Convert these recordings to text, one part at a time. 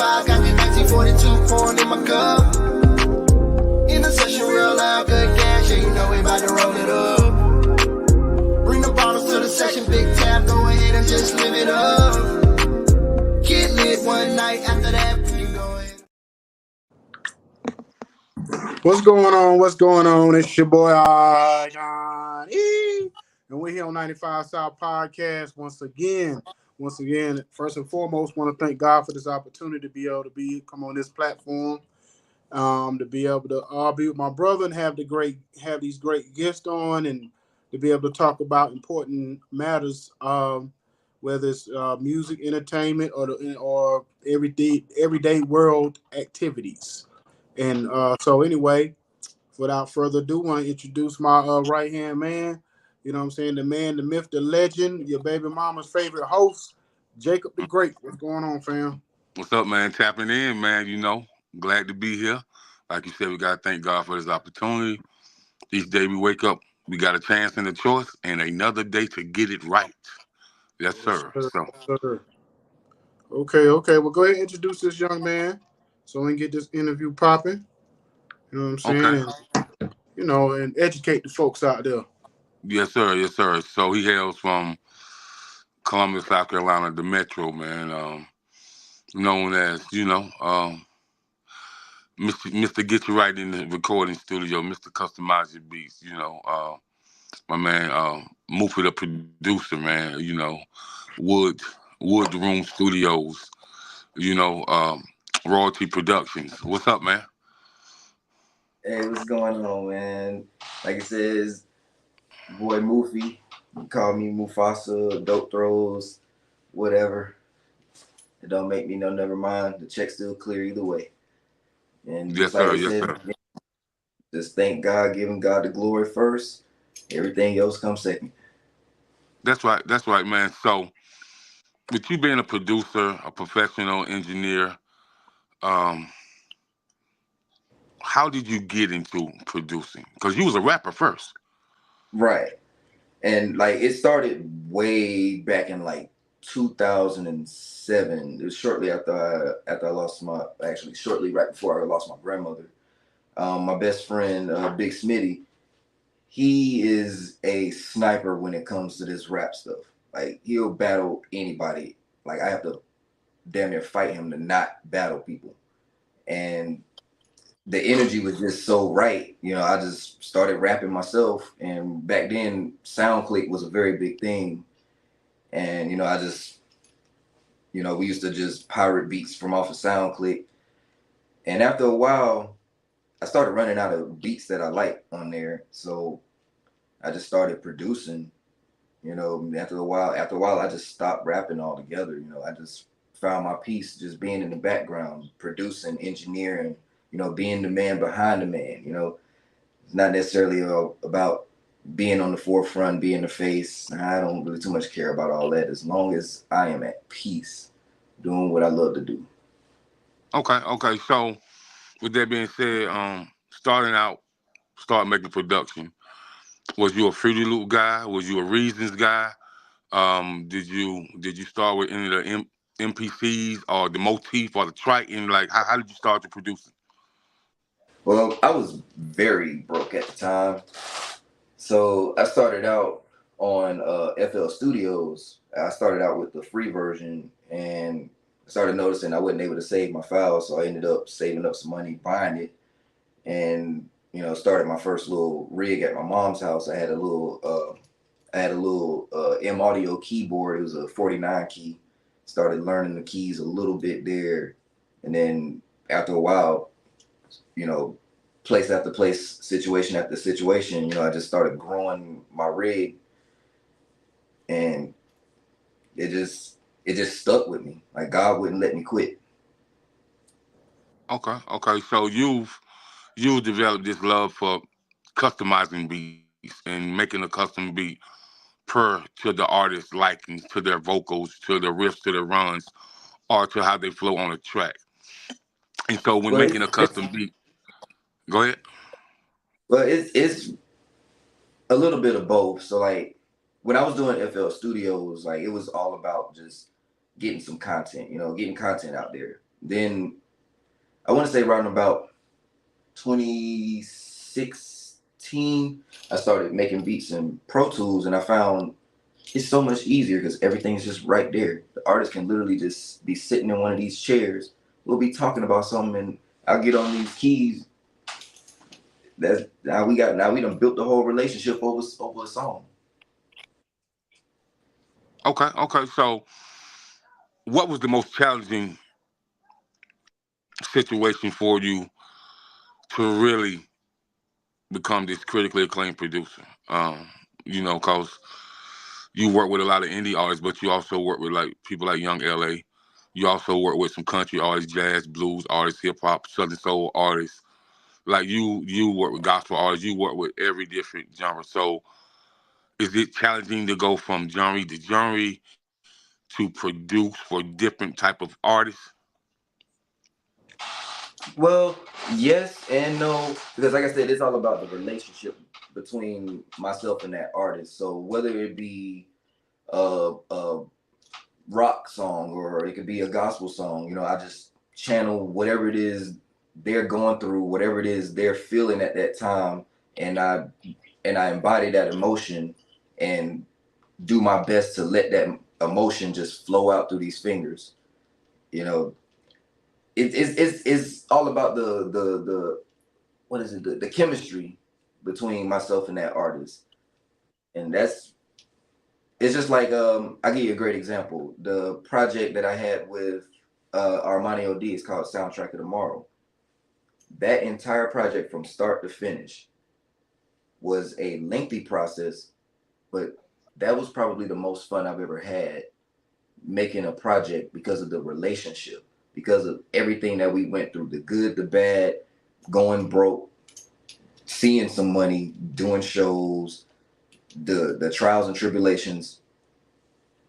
I got the 1942 pouring in my cup. In the session real loud, good gas, yeah, you know we about to roll it up. Bring the bottles to the session, big tab, go ahead and just live it up. Get lit one night, after that, we can go ahead. What's going on? What's going on? It's your boy, John E. And we're here on 95 South Podcast once again. First and foremost, want to thank God for this opportunity to be able to come on this platform, to be able to be with my brother and have these great guests on, and to be able to talk about important matters, whether it's music, entertainment, or everyday world activities. And so anyway, without further ado, I want to introduce my right-hand man. You know what I'm saying? The man, the myth, the legend, your baby mama's favorite host, Jacob the Great. What's going on, fam? What's up, man? Tapping in, man. Glad to be here. Like you said, we got to thank God for this opportunity. Each day we wake up, we got a chance and a choice, and another day to get it right. Yes, sir. Yes, So, sir. Okay. Well, go ahead and introduce this young man so we can get this interview popping. You know what I'm okay. saying? And educate the folks out there. Yes, sir. Yes, sir. So he hails from Columbus, South Carolina, the Metro, man. Known as, Mr. Get You Right in the recording studio, Mr. Customize Your Beats, my man, Moofy the producer, man, Wood Wood Room Studios, you know, um, Royalty Productions. What's up, man? Hey, what's going on, man? Like it says, boy Moofy. You call me Mufasa, Dope Throws, whatever. It don't make me no never mind. The check's still clear either way. And Yes, just like sir. it Yes, says, sir. just thank God, giving God the glory first. Everything else comes second. That's right. That's right, man. So, with you being a producer, a professional engineer, um, how did you get into producing? Because you was a rapper first. Right. And like it started way back in like 2007. It was shortly after I lost shortly right before I lost my grandmother. My best friend, Big Smitty, he is a sniper when it comes to this rap stuff. Like he'll battle anybody. Like I have to damn near fight him to not battle people. And the energy was just so right. I just started rapping myself. And back then, SoundClick was a very big thing. And I just, we used to just pirate beats from off of SoundClick. And after a while, I started running out of beats that I like on there. So I just started producing. After a while, I just stopped rapping altogether. I just found my peace just being in the background, producing, engineering, being the man behind the man. It's not necessarily about being on the forefront, being the face. I don't really too much care about all that as long as I am at peace doing what I love to do. Okay. So, with that being said, start making production. Was you a Fruity Loop guy? Was you a Reasons guy? Did you start with any of the MPCs or the motif or the Triton? Like, how did you start to producing? Well, I was very broke at the time. So I started out on FL Studios. I started out with the free version and started noticing I wasn't able to save my files. So I ended up saving up some money, buying it, and started my first little rig at my mom's house. I had a little M Audio keyboard. It was a 49 key. Started learning the keys a little bit there, and then after a while, place after place, situation after situation, I just started growing my rig, and it just stuck with me. Like God wouldn't let me quit. Okay. So you developed this love for customizing beats and making a custom beat per to the artist's likings, to their vocals, to the riffs, to the runs, or to how they flow on a track. And so when But making a custom beat, go ahead. it's a little bit of both. So like when I was doing FL Studios, like it was all about just getting some content, getting content out there. Then I want to say around about 2016, I started making beats in Pro Tools, and I found it's so much easier because everything's just right there. The artist can literally just be sitting in one of these chairs. We'll be talking about something, and I'll get on these keys. That's now we done built the whole relationship over a song. Okay. So, what was the most challenging situation for you to really become this critically acclaimed producer? Cause you work with a lot of indie artists, but you also work with like people like Young LA. You also work with some country artists, jazz, blues artists, hip hop, southern soul artists. Like you work with gospel artists. You work with every different genre. So, is it challenging to go from genre to genre to produce for different type of artists? Well, yes and no, because like I said, it's all about the relationship between myself and that artist. So whether it be a rock song or it could be a gospel song, I just channel whatever it is they're going through, whatever it is they're feeling at that time, and I embody that emotion and do my best to let that emotion just flow out through these fingers. You know, it's all about the what is it, the chemistry between myself and that artist. And it's just like I'll give you a great example. The project that I had with Armani OD is called Soundtrack of Tomorrow. That entire project from start to finish was a lengthy process, but that was probably the most fun I've ever had making a project because of the relationship, because of everything that we went through, the good, the bad, going broke, seeing some money, doing shows, the trials and tribulations.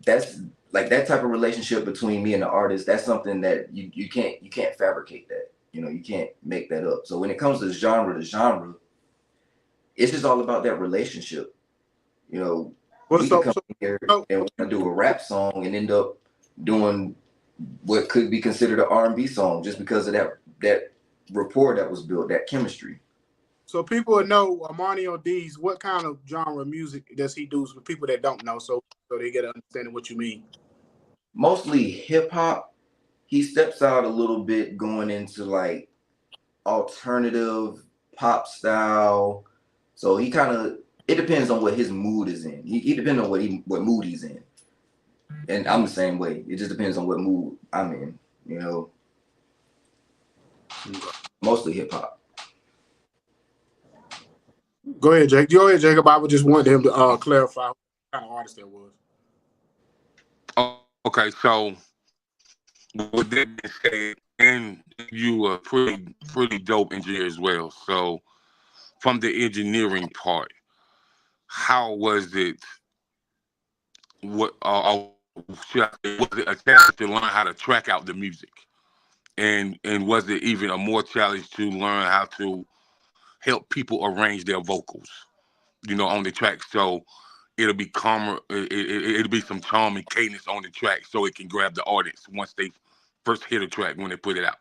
That's like that type of relationship between me and the artist. That's something that you can't fabricate that. You can't make that up. So when it comes to genre, it's just all about that relationship. Well, We could so come so, here so and want to do a rap song and end up doing what could be considered an R&B song just because of that rapport that was built, that chemistry. so people would know Armani D's. What kind of genre of music does he do for people that don't know? So they get an understanding what you mean. Mostly hip hop. He steps out a little bit going into like alternative pop style. So he kind of, it depends on what his mood is in. He depends on what mood he's in. And I'm the same way. It just depends on what mood I'm in. You know, mostly hip hop. Go ahead, Jake. Go ahead, Jacob. I would just want him to clarify what kind of artist that was. Okay, so with that being said, and you are pretty dope engineer as well. So from the engineering part, how was it? What should I say, was it a challenge to learn how to track out the music? And was it even a more challenge to learn how to help people arrange their vocals, on the track, so it'll be calmer, it'll be some charm and cadence on the track so it can grab the audience once they first hear the track when they put it out.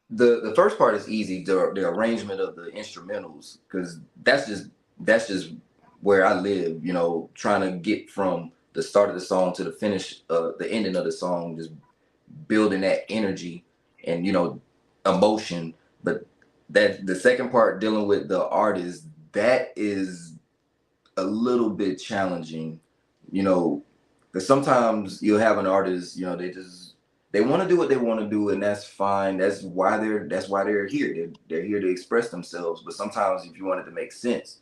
The first part is easy, the arrangement of the instrumentals, because that's just where I live. Trying to get from the start of the song to the finish, the ending of the song, just building that energy and emotion. But that the second part, dealing with the artist, that is a little bit challenging. you know because sometimes you'll have an artist, they want to do what they want to do, and that's fine. That's why they're here. They're here to express themselves. But sometimes if you want it to make sense,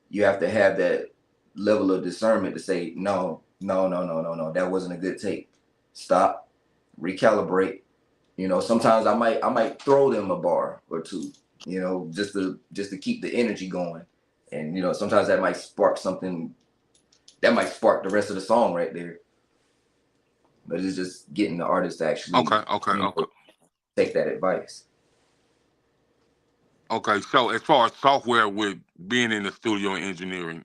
you have to have that level of discernment to say no, no, no, no, no, no, that wasn't a good take. Stop, recalibrate. Sometimes I might throw them a bar or two, just to keep the energy going. And sometimes that might spark something, that might spark the rest of the song right there. But it's just getting the artist to actually, Okay. take that advice. Okay, so as far as software with being in the studio and engineering,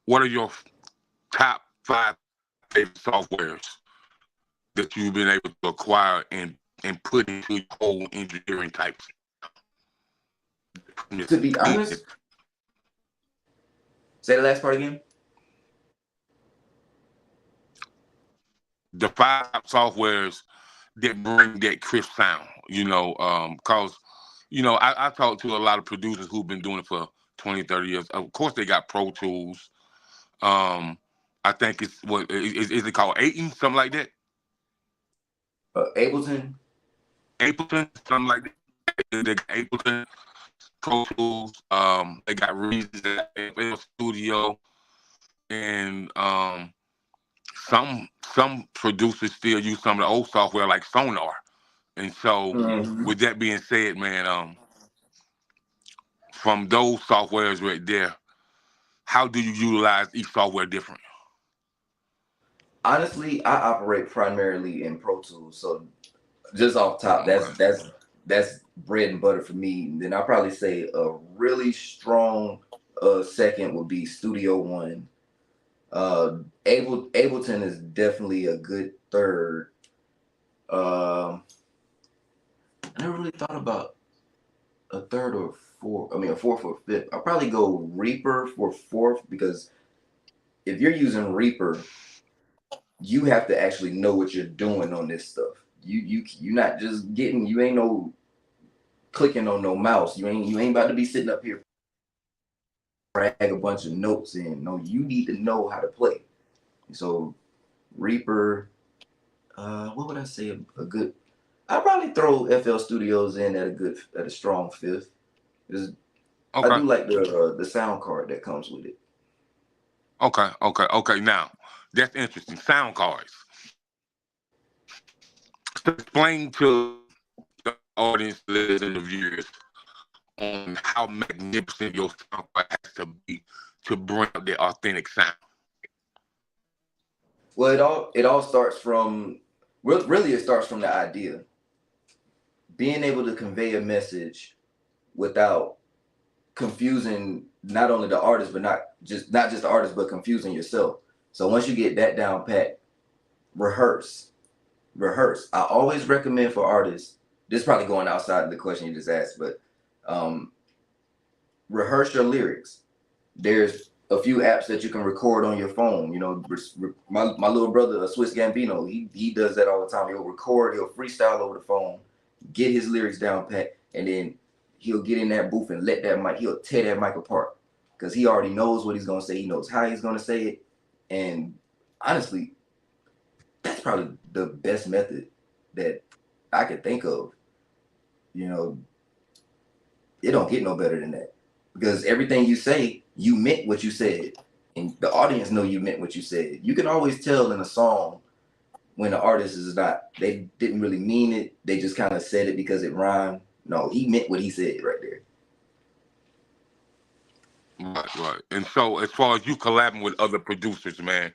what are your top 5 favorite softwares that you've been able to acquire and put into your whole engineering type? To be honest, say the last part again. The 5 softwares that bring that crisp sound, because, I talk to a lot of producers who've been doing it for 20, 30 years. Of course, they got Pro Tools. I think it's, what, is it called Aiton, something like that? Ableton, something like that. They got Ableton, Pro Tools. They got Reasons, FL Studio, and some producers still use some of the old software like Sonar. And so, with that being said, man, from those softwares right there, how do you utilize each software different? honestly, I operate primarily in Pro Tools, so just off top, that's bread and butter for me. And then I'll probably say a really strong second would be Studio One. Ableton is definitely a good third. I never really thought about a third or fourth. I mean, a fourth or fifth. I'll probably go Reaper for fourth, because if you're using Reaper, you have to actually know what you're doing on this stuff. You're not just getting. You ain't no clicking on no mouse. You ain't about to be sitting up here drag a bunch of notes in. No, you need to know how to play. So Reaper. What would I say? A good. I'd probably throw FL Studios in at a strong fifth. I do like the sound card that comes with it. Okay. Now, that's interesting. Sound cards. So explain to the audience, listeners, and the viewers on how magnificent your sound card has to be to bring up the authentic sound. Well, it all starts from really it starts from the idea. Being able to convey a message without confusing not only the artist, but not just the artist, but confusing yourself. So once you get that down pat, rehearse. I always recommend for artists, this is probably going outside of the question you just asked, but rehearse your lyrics. There's a few apps that you can record on your phone. My little brother, Swiss Gambino, he does that all the time. He'll freestyle over the phone, get his lyrics down pat, and then he'll get in that booth and he'll tear that mic apart, because he already knows what he's gonna say. He knows how he's gonna say it, and honestly, that's probably the best method that I could think of. It don't get no better than that, because everything you say, you meant what you said, and the audience know you meant what you said. You can always tell in a song when the artist they didn't really mean it. They just kind of said it because it rhymed. No, he meant what he said right there. Right. And so, as far as you collabing with other producers, man,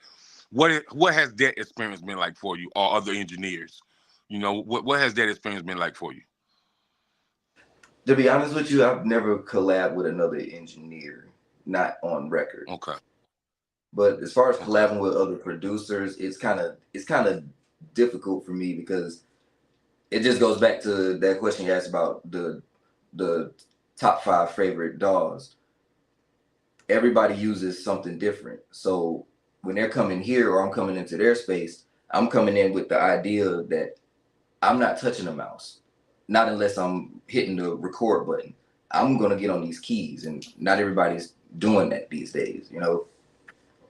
what has that experience been like for you, or other engineers? What has that experience been like for you? To be honest with you, I've never collabed with another engineer, not on record. Okay. But as far as collabing with other producers, it's kind of difficult for me, because it just goes back to that question you asked about the top 5 favorite DAWs. Everybody uses something different. So when they're coming here, or I'm coming into their space, I'm coming in with the idea that I'm not touching a mouse, not unless I'm hitting the record button. I'm gonna get on these keys, and not everybody's doing that these days,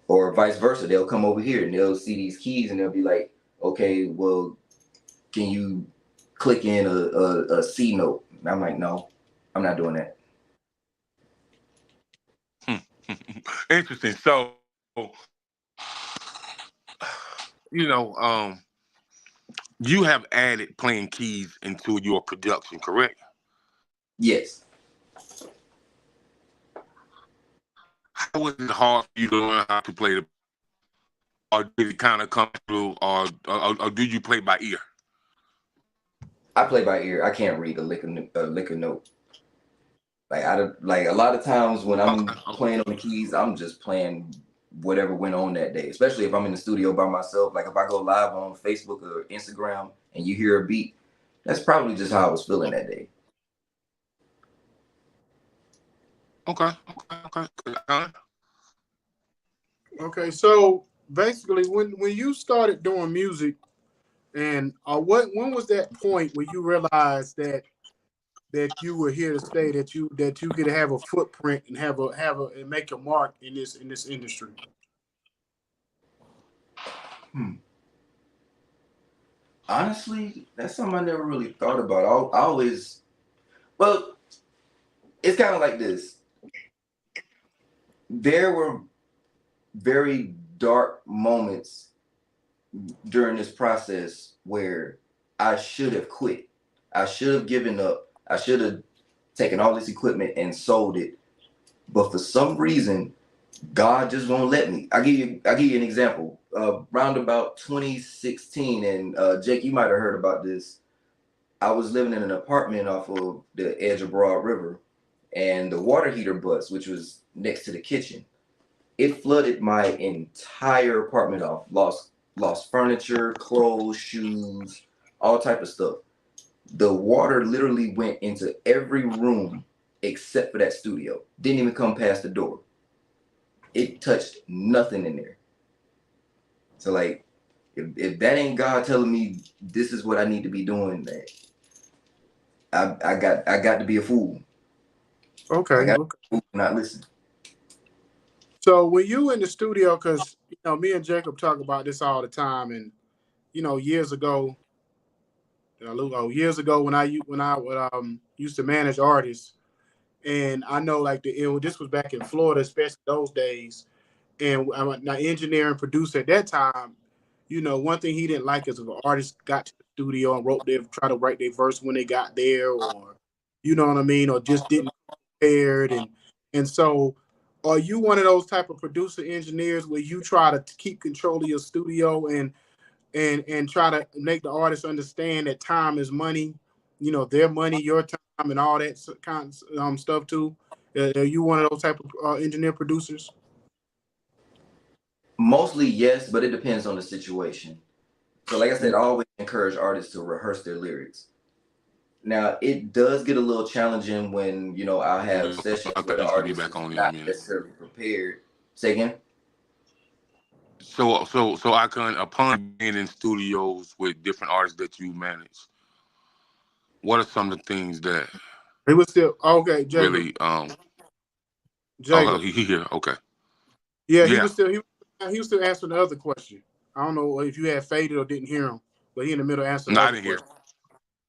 or vice versa. They'll come over here and they'll see these keys and they'll be like, okay, well, can you click in a C note? And I'm like, no, I'm not doing that. Interesting. So, you have added playing keys into your production, correct? Yes. How was it hard for you to learn how to play or did it kind of come through, or do you play by ear? I play by ear. I can't read a lick of note. Like a lot of times when I'm playing on the keys, I'm just playing whatever went on that day, especially if I'm in the studio by myself. Like if I go live on Facebook or Instagram and you hear a beat, that's probably just how I was feeling that day. Okay. Okay, so basically, when you started doing music, and when was that point where you realized that you were here to stay, that you could have a footprint and have a and make a mark in this industry? Honestly, that's something I never really thought about. I always, well, it's kind of like this. There were very dark moments during this process where I should have quit. I should have given up. I should have taken all this equipment and sold it. But for some reason, God just won't let me. I give you an example. Round about 2016, and Jake, you might have heard about this. I was living in an apartment off of the edge of Broad River, and the water heater bust, which was next to the kitchen, it flooded my entire apartment off. Lost furniture, clothes, shoes, all type of stuff. The water literally went into every room except for that studio. Didn't even come past the door. It touched nothing in there. So like, if that ain't God telling me this is what I need to be doing, man, I got to be a fool. I Okay, got okay. to not listen. So when you in the studio, because me and Jacob talk about this all the time, and years ago, when I would used to manage artists, and I know like this was back in Florida, especially those days, and I'm an engineer and producer at that time. One thing he didn't like is if an artist got to the studio and try to write their verse when they got there, or you know what I mean, or just didn't prepared, and so. Are you one of those type of producer engineers where you try to keep control of your studio and try to make the artist understand that time is money, their money, your time, and all that kind of stuff too? Are you one of those type of engineer producers? Mostly yes, but it depends on the situation. So like I said, I always encourage artists to rehearse their lyrics. Now it does get a little challenging when I have sessions I where think the you should be artist back is on in a not minute. necessarily prepared. Say again. So I can, upon being in studios with different artists that you manage, what are some of the things that He was still okay, Jacob. really Jacob. he here, okay. Yeah, Yeah. he was still answering the other question. I don't know if you had faded or didn't hear him, but he in the middle answering No, the I other didn't hear. question.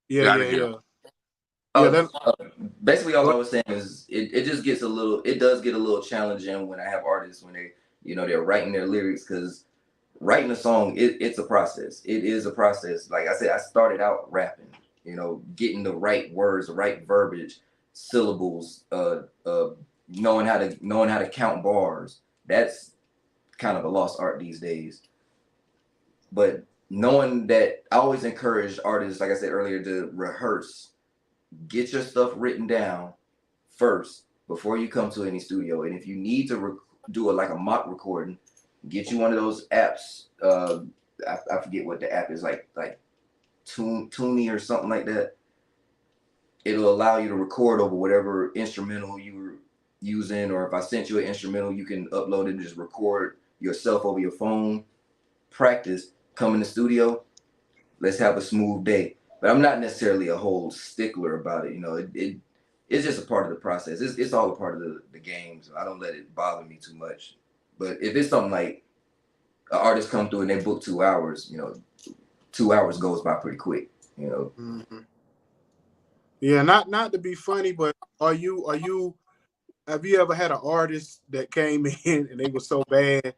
Yeah, Yeah, I yeah, didn't hear. yeah, yeah. Oh, That basically all go I was saying is it just gets it does get a little challenging when I have artists when they're writing their lyrics, because writing a song, it's a process. It is a process. Like I said, I started out rapping, getting the right words, the right verbiage, syllables, knowing how to count bars. That's kind of a lost art these days. But knowing that, I always encourage artists, like I said earlier, to rehearse. Get your stuff written down first before you come to any studio. And if you need to do like a mock recording, get you one of those apps. I forget what the app is, like Toonie or something like that. It'll allow you to record over whatever instrumental you were using, or if I sent you an instrumental, you can upload it and just record yourself over your phone. Practice, come in the studio, let's have a smooth day. But I'm not necessarily a whole stickler about it. It's just a part of the process. It's all a part of the game. So I don't let it bother me too much. But if it's something like an artist come through and they book 2 hours, 2 hours goes by pretty quick. mm-hmm. Yeah, not to be funny, but have you ever had an artist that came in and they were so bad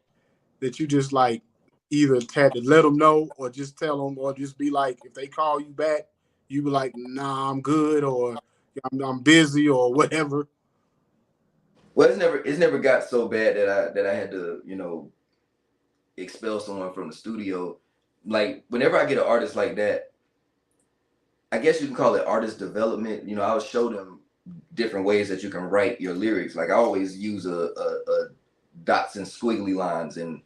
that you just like either had to let them know or just tell them, or just be like, if they call you back, you be like, nah, I'm good, or I'm busy, or whatever. Well, it's never got so bad that I had to expel someone from the studio. Like whenever I get an artist like that, I guess you can call it artist development. I'll show them different ways that you can write your lyrics. Like I always use a dots and squiggly lines and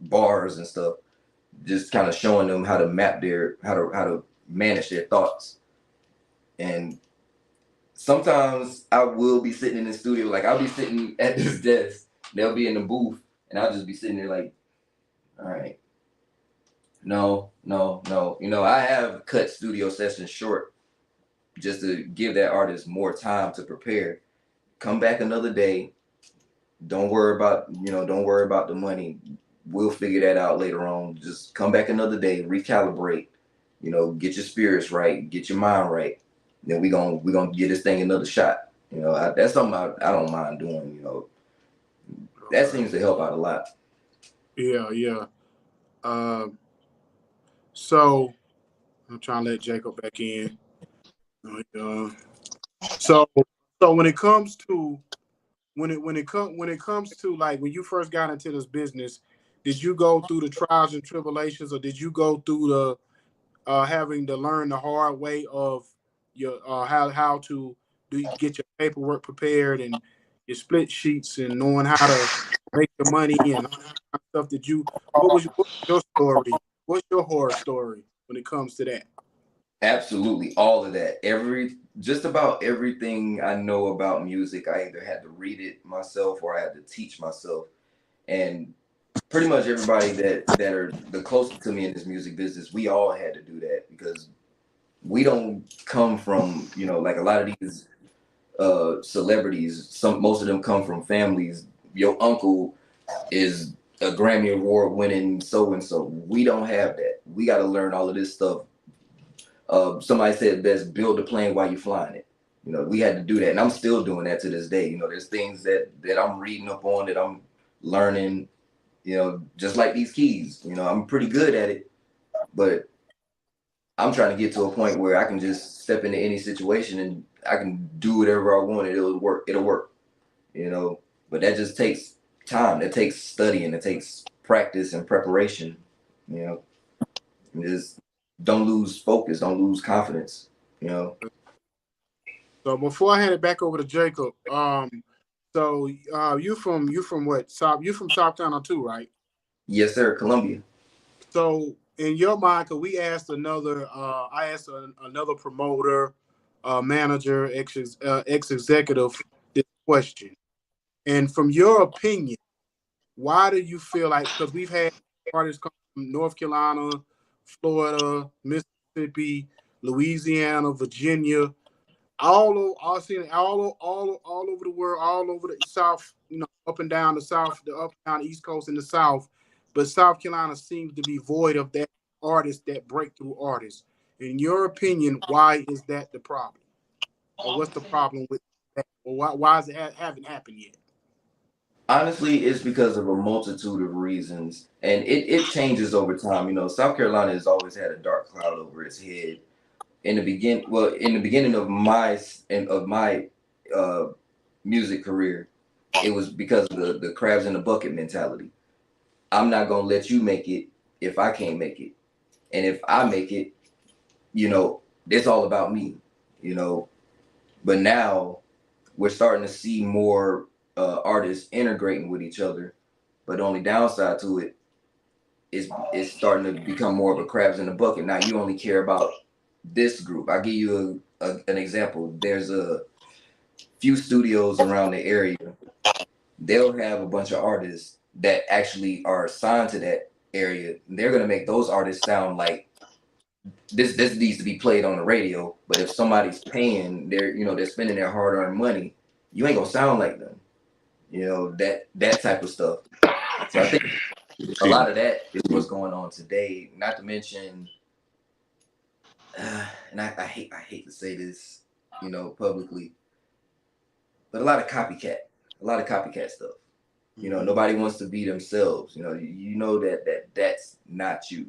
bars and stuff, just kind of showing them how to map how to manage their thoughts. And sometimes I will be sitting in the studio, like I'll be sitting at this desk, they'll be in the booth, and I'll just be sitting there like, all right, no, no, no. I have cut studio sessions short just to give that artist more time to prepare. Come back another day. Don't worry about the money. We'll figure that out later on. Just come back another day, recalibrate, get your spirits right, get your mind right. Then we gonna give this thing another shot. That's something I don't mind doing. That seems to help out a lot. Yeah, yeah. Um, so I'm trying to let Jacob back in. Uh, so so when it comes to like when you first got into this business, did you go through the trials and tribulations, or did you go through the having to learn the hard way of your how to do you get your paperwork prepared and your split sheets and knowing how to make the money and all that kind of stuff? What was your story? What's your horror story when it comes to that? Absolutely, all of that. Just about everything I know about music, I either had to read it myself or I had to teach myself. And pretty much everybody that are the closest to me in this music business, we all had to do that because we don't come from, like a lot of these celebrities. Most of them come from families. Your uncle is a Grammy Award winning so and so. We don't have that. We got to learn all of this stuff. Somebody said best, build a plane while you're flying it. We had to do that, and I'm still doing that to this day. There's things that I'm reading up on, that I'm learning. Just like these keys. I'm pretty good at it, but I'm trying to get to a point where I can just step into any situation and I can do whatever I want. It'll work. It'll work. But that just takes time. That takes studying. It takes practice and preparation. And just don't lose focus. Don't lose confidence. So before I hand it back over to Jacob, so you from what? South? You from South Carolina too, right? Yes, sir. Columbia. So in your mind, cause I asked another promoter, manager, ex executive this question, and from your opinion, why do you feel like? Because we've had artists come from North Carolina, Florida, Mississippi, Louisiana, Virginia, all seen all over the world, all over the South, up and down the South, the up and down the East Coast and the South. But South Carolina seems to be void of that artist, that breakthrough artist. In your opinion, why is that the problem? Or what's the problem with that? Or why is it haven't happened yet? Honestly, it's because of a multitude of reasons, and it changes over time. South Carolina has always had a dark cloud over its head. In the beginning of my uh, music career, it was because of the crabs in the bucket mentality. I'm not gonna let you make it if I can't make it, and if I make it, it's all about me. You know, but now we're starting to see more artists integrating with each other. But the only downside to it is it's starting to become more of a crabs in the bucket. Now you only care about this group. I'll give you an example. There's a few studios around the area. They'll have a bunch of artists that actually are assigned to that area. They're gonna make those artists sound like this needs to be played on the radio. But if somebody's paying, they're spending their hard-earned money, you ain't gonna sound like them. That type of stuff. So I think a lot of that is what's going on today. Not to mention, and I hate to say this, publicly, but a lot of copycat stuff. Nobody wants to be themselves. You know that's not you.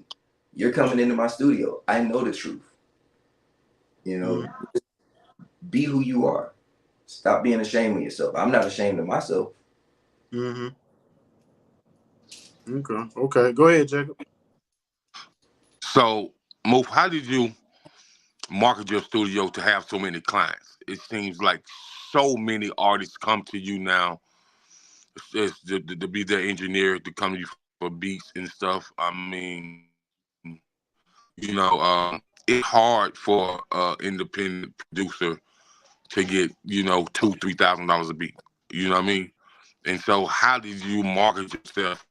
You're coming into my studio. I know the truth. Mm-hmm. Be who you are. Stop being ashamed of yourself. I'm not ashamed of myself. Mm-hmm. Okay. Okay. Go ahead, Jacob. So, Moof, how did you market your studio to have so many clients? It seems like so many artists come to you now to be their engineer to come to you for beats and stuff. I mean, it's hard for independent producer to get $2,000-3,000 a beat. You know what I mean? And so, how did you market yourself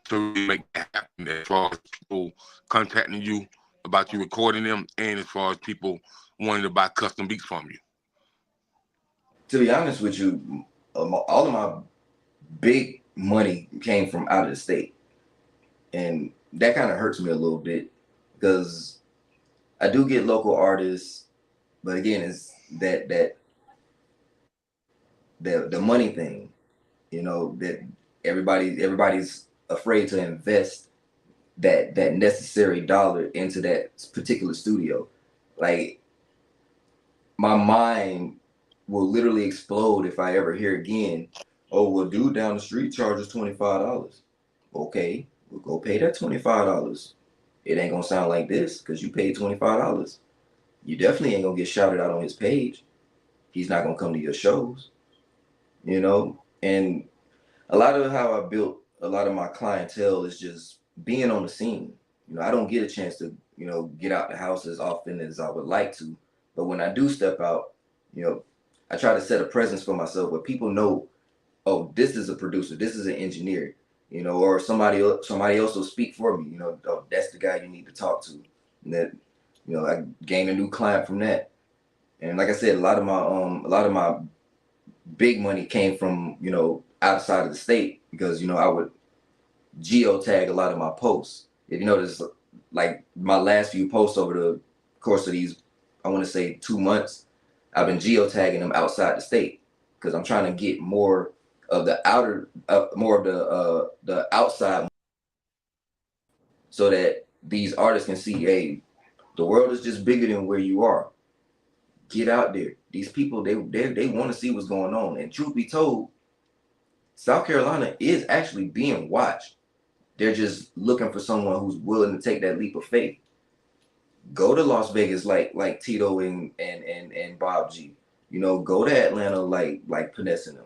to really make that happen? As far as people contacting you about you recording them, and as far as people wanting to buy custom beats from you. To be honest with you, all of my big money came from out of the state, and that kind of hurts me a little bit because I do get local artists, but again, it's the money thing, that everybody's afraid to invest that necessary dollar into that particular studio. Like, my mind will literally explode if I ever hear again, oh, well, dude down the street charges $25. Okay, we'll go pay that $25. It ain't gonna sound like this because you paid $25. You definitely ain't gonna get shouted out on his page. He's not gonna come to your shows, And a lot of how I built a lot of my clientele is just being on the scene. I don't get a chance to, get out the house as often as I would like to. But when I do step out, I try to set a presence for myself where people know, oh, this is a producer, this is an engineer, or somebody else will speak for me, oh, that's the guy you need to talk to. And that, I gained a new client from that. And like I said, a lot of my big money came from, outside of the state because, I would geotag a lot of my posts. If you notice, like my last few posts over the course of these, I want to say 2 months, I've been geotagging them outside the state because I'm trying to get more of the the outside, so that these artists can see, hey, the world is just bigger than where you are. Get out there. These people, they want to see what's going on. And truth be told, South Carolina is actually being watched. They're just looking for someone who's willing to take that leap of faith. Go to Las Vegas like Tito and Bob G. Go to Atlanta like Panessa and them.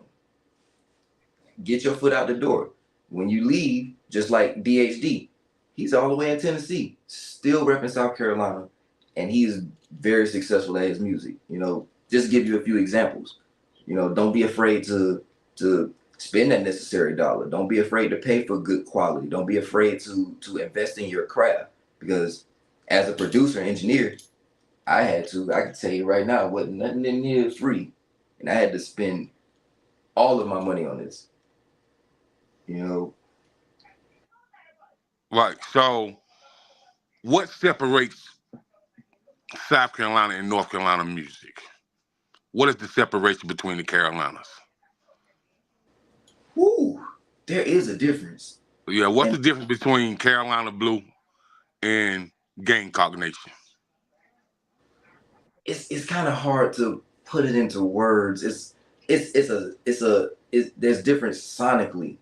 Get your foot out the door. When you leave, just like DHD, he's all the way in Tennessee, still repping South Carolina, and he's very successful at his music. Just give you a few examples. Don't be afraid to spend that necessary dollar. Don't be afraid to pay for good quality. Don't be afraid to invest in your craft, because as a producer and engineer, I can tell you right now, wasn't nothing in here free, and I had to spend all of my money on this. Right. So, what separates South Carolina and North Carolina music? What is the separation between the Carolinas? Woo, there is a difference. Yeah, what's the And difference between Carolina Blue and Gamecock Nation? it's kind of hard to put it into words. There's difference sonically.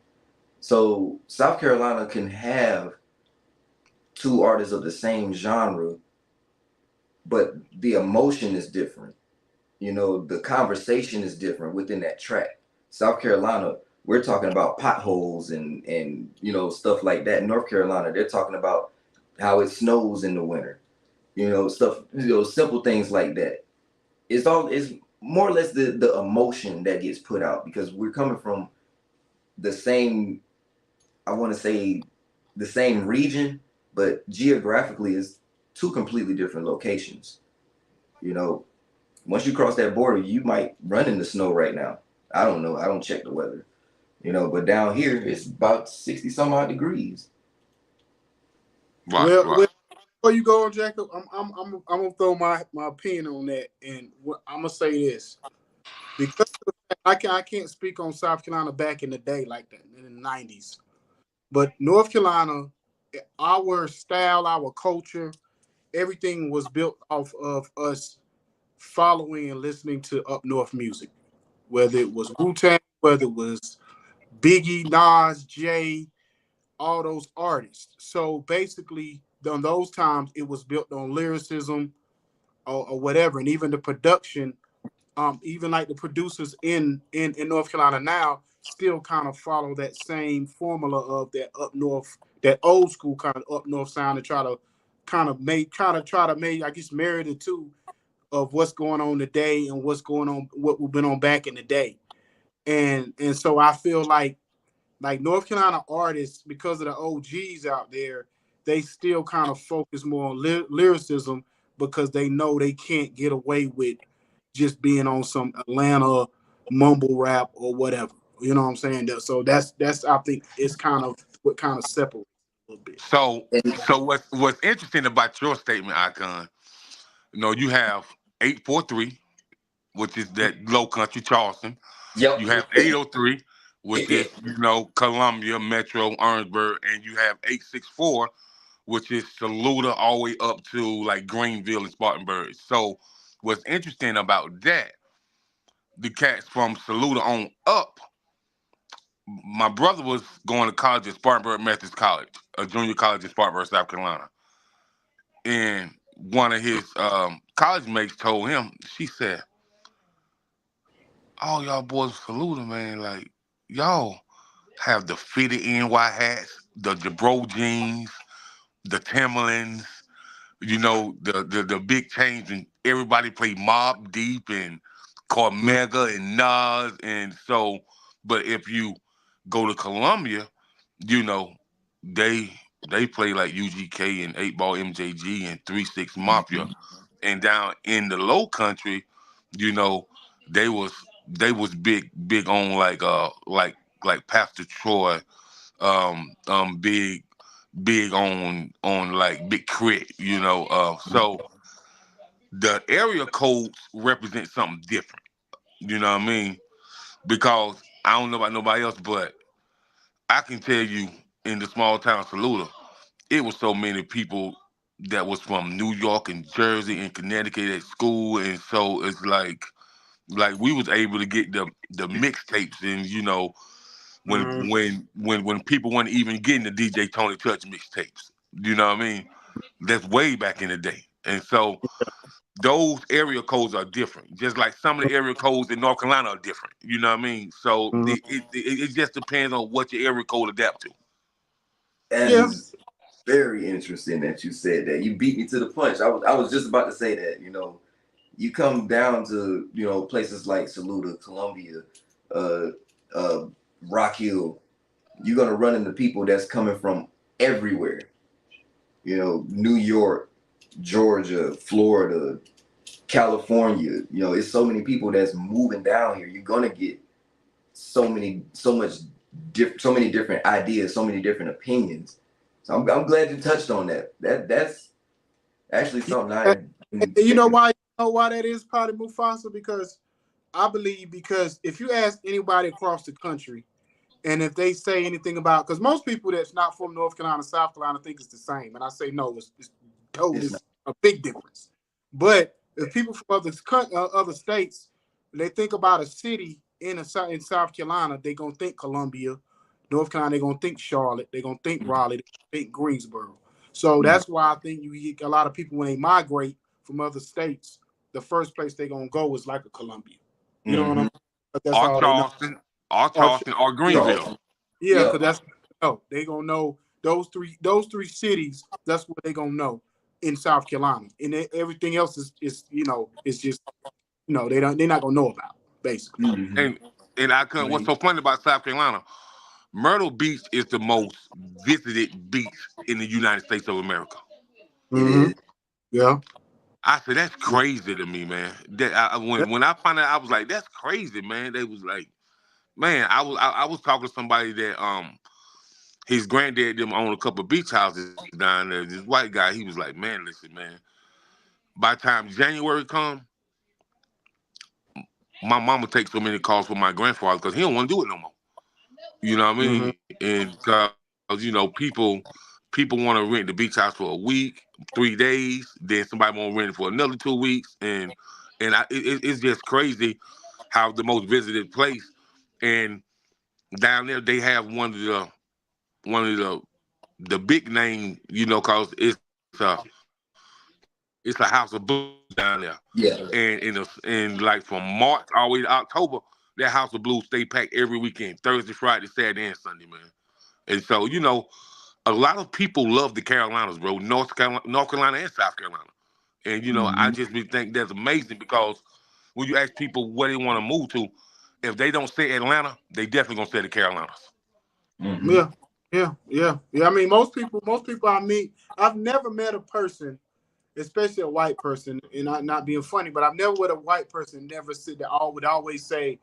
So South Carolina can have two artists of the same genre, but the emotion is different. The conversation is different within that track. South Carolina, we're talking about potholes and stuff like that. North Carolina, they're talking about how it snows in the winter. Stuff, simple things like that. It's more or less the emotion that gets put out, because we're coming from the same, I want to say, the same region, but geographically is two completely different locations. Once you cross that border, you might run into snow right now. I don't know. I don't check the weather. But down here it's about 60 some odd degrees. Right, Well, right. before you go on, Jacob, I'm gonna throw my opinion on that, and I'm gonna say this, because I can't speak on South Carolina back in the day like that in the '90s, but North Carolina, our style, our culture, everything was built off of us following and listening to up north music, whether it was Wu-Tang, whether it was Biggie, Nas, Jay, all those artists. So basically, on those times, it was built on lyricism or whatever, and even the production, even like the producers in North Carolina now, still kind of follow that same formula of that up north, that old school kind of up north sound, and try to try to make, I guess, marry the two of what's going on today and what's going on, what we've been on back in the day. And so I feel like North Carolina artists, because of the OGs out there, they still kind of focus more on lyricism, because they know they can't get away with just being on some Atlanta mumble rap or whatever. You know what I'm saying? So that's I think it's kind of what kind of separates a little bit. So, And what's interesting about your statement, Icon? You know, you have 843, which is that low country Charleston. yep. You have 803, which is Columbia, Metro, Orangeburg, and you have 864, which is Saluda all the way up to like Greenville and Spartanburg. So, what's interesting about that, the cats from Saluda on up, my brother was going to college at Spartanburg Methodist College, a junior college in Spartanburg, South Carolina. And one of his college mates told him, she said, "Oh, y'all boys Saluda, man, like, y'all have the fitted NY hats, the Jabro jeans, the Timberlands, the big chains, and everybody play Mob Deep and Cormega and Nas, and so, but if you go to Columbia, you know, they they play like UGK and 8 Ball MJG and 3 6 Mafia. And down in the low country, you know, they was they was big on like Pastor Troy, big on like Big Crit, so the area codes represent something different, you know what I mean? Because I don't know about nobody else, but I can tell you in the small town of Saluda, it was so many people that was from New York and Jersey and Connecticut at school, and so it's like we was able to get the mixtapes, and when Mm-hmm. when people weren't even getting the DJ Tony Touch mixtapes, you know what I mean? That's way back in the day, and so those area codes are different. Just like some of the area codes in North Carolina are different, you know what I mean? So Mm-hmm. it just depends on what your area code adapt to. That Yeah. is very interesting that you said that. You beat me to the punch. I was just about to say that. You come down to places like Saluda, Columbia, uh, uh, Rock Hill. You're gonna run into people that's coming from everywhere. New York, Georgia, Florida, California. It's so many people that's moving down here. You're gonna get so many different ideas, so many different opinions. So I'm glad you touched on that. That's actually something Yeah. I And didn't you think know of. why? You know why that is, probably Mufasa? Because I believe, because if you ask anybody across the country, and if they say anything about, because most people that's not from North Carolina, South Carolina think it's the same, and I say no, it's totally, It's not. it's a big difference. But if people from other states, they think about a city in South Carolina, they gonna think Columbia. North Carolina, they gonna think Charlotte. They gonna think Raleigh. They gonna think Greensboro. So Mhm. that's why I think you get a lot of people when they migrate from other states. The first place they gonna go is like a Columbia. You know what I Mm-hmm. mean? But that's Or all they know. Charleston, or Or Charleston, or Greenville. Charleston. yeah, because Yep. that's they gonna know those three cities. That's what they gonna know in South Carolina, and everything else is it's just they're not gonna know about basically. Mm-hmm. And I couldn't. What's Mhm. so funny about South Carolina? Myrtle Beach is the most visited beach in the United States of America. It Mhm. is. Yeah. I said that's crazy to me, man. That when I found out, I was like, that's crazy, man. They was like, man, I was talking to somebody that his granddad them own a couple of beach houses down there. This white guy, he was like, man, listen, man. By the time January come, my mama takes so many calls from my grandfather because he don't want to do it no more. You know what I Mhm. mean? And because people want to rent the beach house for a week, 3 days, then somebody want to rent it for another 2 weeks, and it's just crazy how the most visited place. And down there they have one of the big name, cause it's a house of blues down there. Yeah. And like from March all the way to October, that House of Blues stay packed every weekend, Thursday, Friday, Saturday, and Sunday, man. And so, a lot of people love the Carolinas, bro, North Carolina and South Carolina. And I Mm-hmm. just think that's amazing because when you ask people where they want to move to, if they don't say Atlanta, they definitely gonna say the Carolinas. Mm-hmm. Yeah, yeah. I mean, most people I meet, I've never met a person, especially a white person, and not being funny, but I've never with a white person never said that all would always say,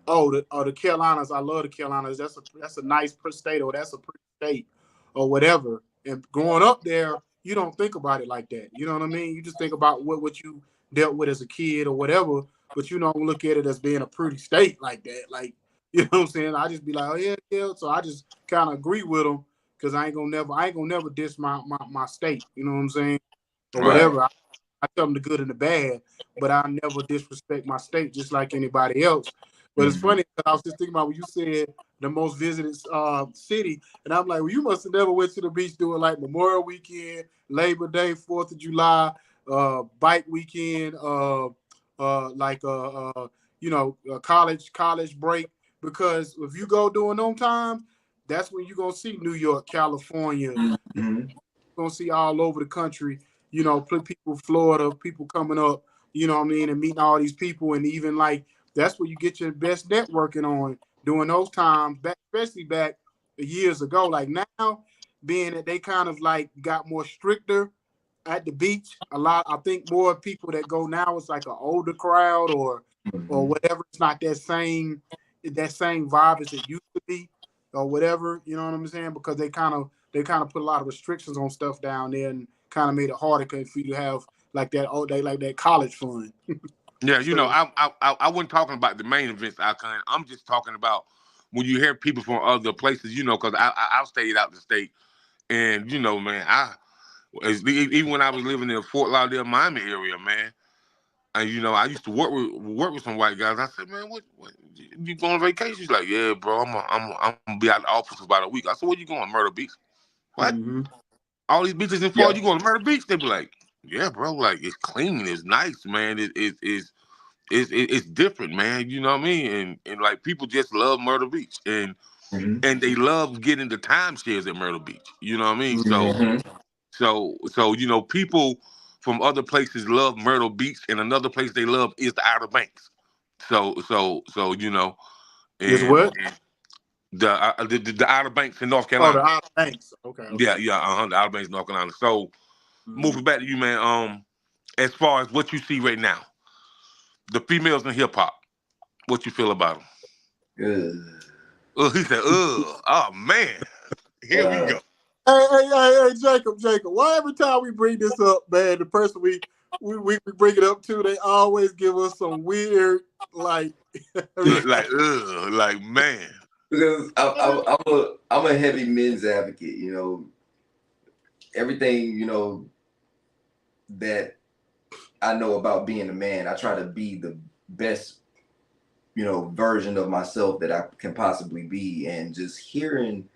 "Oh, the Carolinas, I love the Carolinas. That's a nice state, or that's a pretty state, or whatever." And growing up there, you don't think about it like that. You know what I mean? You just think about what you dealt with as a kid or whatever, but you don't look at it as being a pretty state like that. Like, you know what I'm saying? I just be like, "Oh yeah, yeah." So I just kind of agree with them because I ain't gonna never diss my state. You know what I'm saying? Or Right. whatever. I tell them the good and the bad, but I never disrespect my state just like anybody else. But it's Mm-hmm. funny because I was just thinking about when you said the most visited city, and I'm like, well, you must have never went to the beach doing like Memorial Weekend, Labor Day, 4th of July, bike weekend, college break. Because if you go during them times, that's when you're gonna see New York, California, Mm-hmm. gonna see all over the country, people, Florida, people coming up, what I mean, and meeting all these people, and even like that's where you get your best networking on during those times, back, especially back years ago. Like now, being that they kind of like got more stricter at the beach, I think more people that go now it's like an older crowd or Mm-hmm. whatever. It's not that same vibe as it used to be or whatever. You know what I'm saying? Because they kind of put a lot of restrictions on stuff down there and kind of made it harder for you to have like that college fun. Yeah, So I wasn't talking about the main events, Alcon. I'm just talking about when you hear people from other places, because I've stayed out the state, and man, even when I was living in Fort Lauderdale, Miami area, man, and I used to work with some white guys. I said, man, what you going on vacation? He's like, yeah, bro, I'm gonna be out of the office for about a week. I said, where you going? Myrtle Beach? What? hmm All these beaches in Florida? Yep. You going to Myrtle Beach? They be like, yeah, bro, like it's clean, it's nice, man. It's different, man. You know what I mean? And like people just love Myrtle Beach, and Mm-hmm. and they love getting the timeshares at Myrtle Beach. You know what I mean? So hmm Mm-hmm. so people from other places love Myrtle Beach, and another place they love is the Outer Banks. So Is and what? the Outer Banks in North Oh, the Carolina. Outer Banks. Okay, okay. Yeah, yeah, the Outer Banks, North Carolina. So hmm moving back to you, man. As far as what you see right now, the females in hip hop, what you feel about them? Good. Oh, he said, ugh, oh man, here we go. Hey, Jacob. Why every time we bring this up, man, the person we bring it up to, they always give us some weird like. Like, ugh, like man. Because I'm a heavy men's advocate. Everything that I know about being a man, I try to be the best version of myself that I can possibly be. And just hearing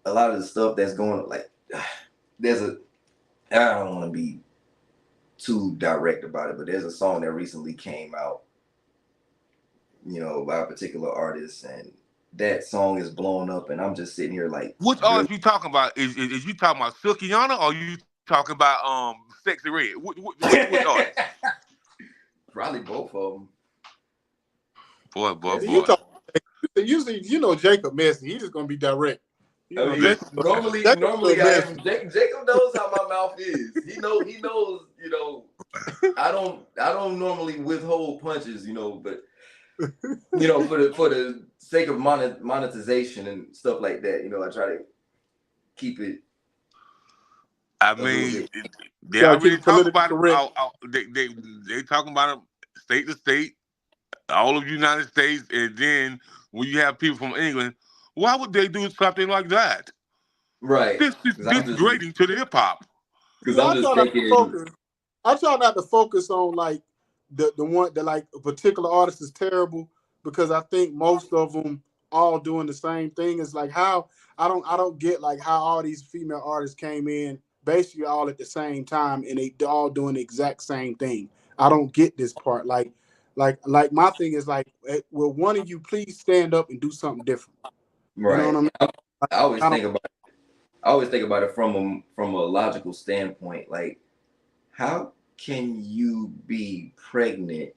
a lot of the stuff that's going on, like there's a I don't want to be too direct about it, but there's a song that recently came out, by a particular artist, and that song is blowing up, and I'm just sitting here like, Which really? artist you talking about? Is you talking about Silkiana or you talking about Sexy Red? Which artist? Probably both of them. Boy, That's You boy. talk. Usually, Jacob messy. He's just gonna be direct. I mean, Listen, normally, Jacob a normally little I messy. am. Jacob knows how my mouth is. He knows. I don't normally withhold punches. But for the sake of monetization and stuff like that, I try to keep it I a little mean, bit. they Gotta keep already it talk politically about him. correct. They talking about him state to state, all of the United States, and then when you have people from England, why would they do something like that? Right, This is because disgrading to the hip hop. Yeah, I'm I just try not to thinking. focus. I try not to focus on like the one that like a particular artist is terrible because I think most of them all doing the same thing. It's like how I don't get like how all these female artists came in basically all at the same time and they all doing the exact same thing. I don't get this part. Like my thing is like, will one of you please stand up and do something different? You know what I Right. mean? I always I don't. think about I always think about it from a logical standpoint. Like, how can you be pregnant,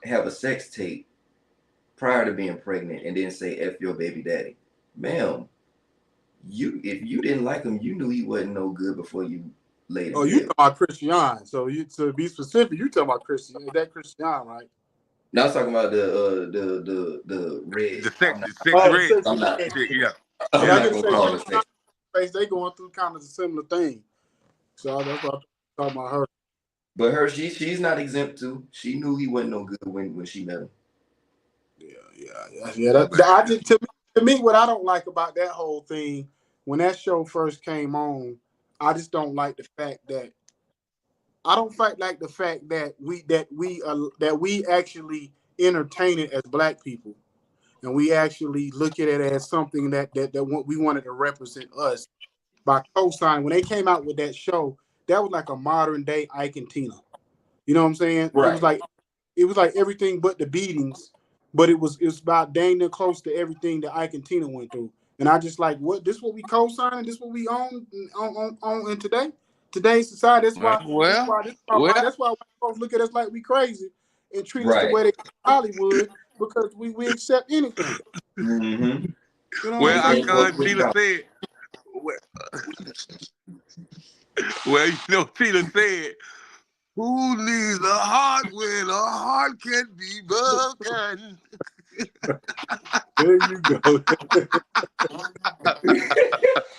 have a sex tape prior to being pregnant, and then say "F your baby daddy"? Ma'am, if you didn't like him, you knew he wasn't no good before you laid in Oh, you bed. talking about Christian? So you to be specific, you talking about Christian? Is that Christian, right? Now I was talking about the red. The sexy Oh, the red. sexy I'm not red. Yeah, I'm Yeah, I yeah. get not to gonna say call it Christian sex. face. They going through kind of a similar thing. So that's what I'm talking about her. But her, she's not exempt too. She knew he wasn't no good when she met him. Yeah. I just to me, what I don't like about that whole thing when that show first came on, I just don't like the fact that I don't like the fact that we actually entertain it as black people, and we actually look at it as something that we wanted to represent us by co-signing. When they came out with that show, that was like a modern day Ike and Tina. You know what I'm saying? Right. It was like everything but the beatings, but it's about dang near close to everything that Ike and Tina went through. And I just like what we co-signing, this what we own in today's society. Well, well. That's why white folks look at us like we crazy and treat us the Right. way they do in Hollywood because we accept anything. Mm-hmm. You know what I'm Well, our saying? Anything goes cousin with Tina count. said. Well, well, Tina said, "Who needs a heart when a heart can be broken?" There you go.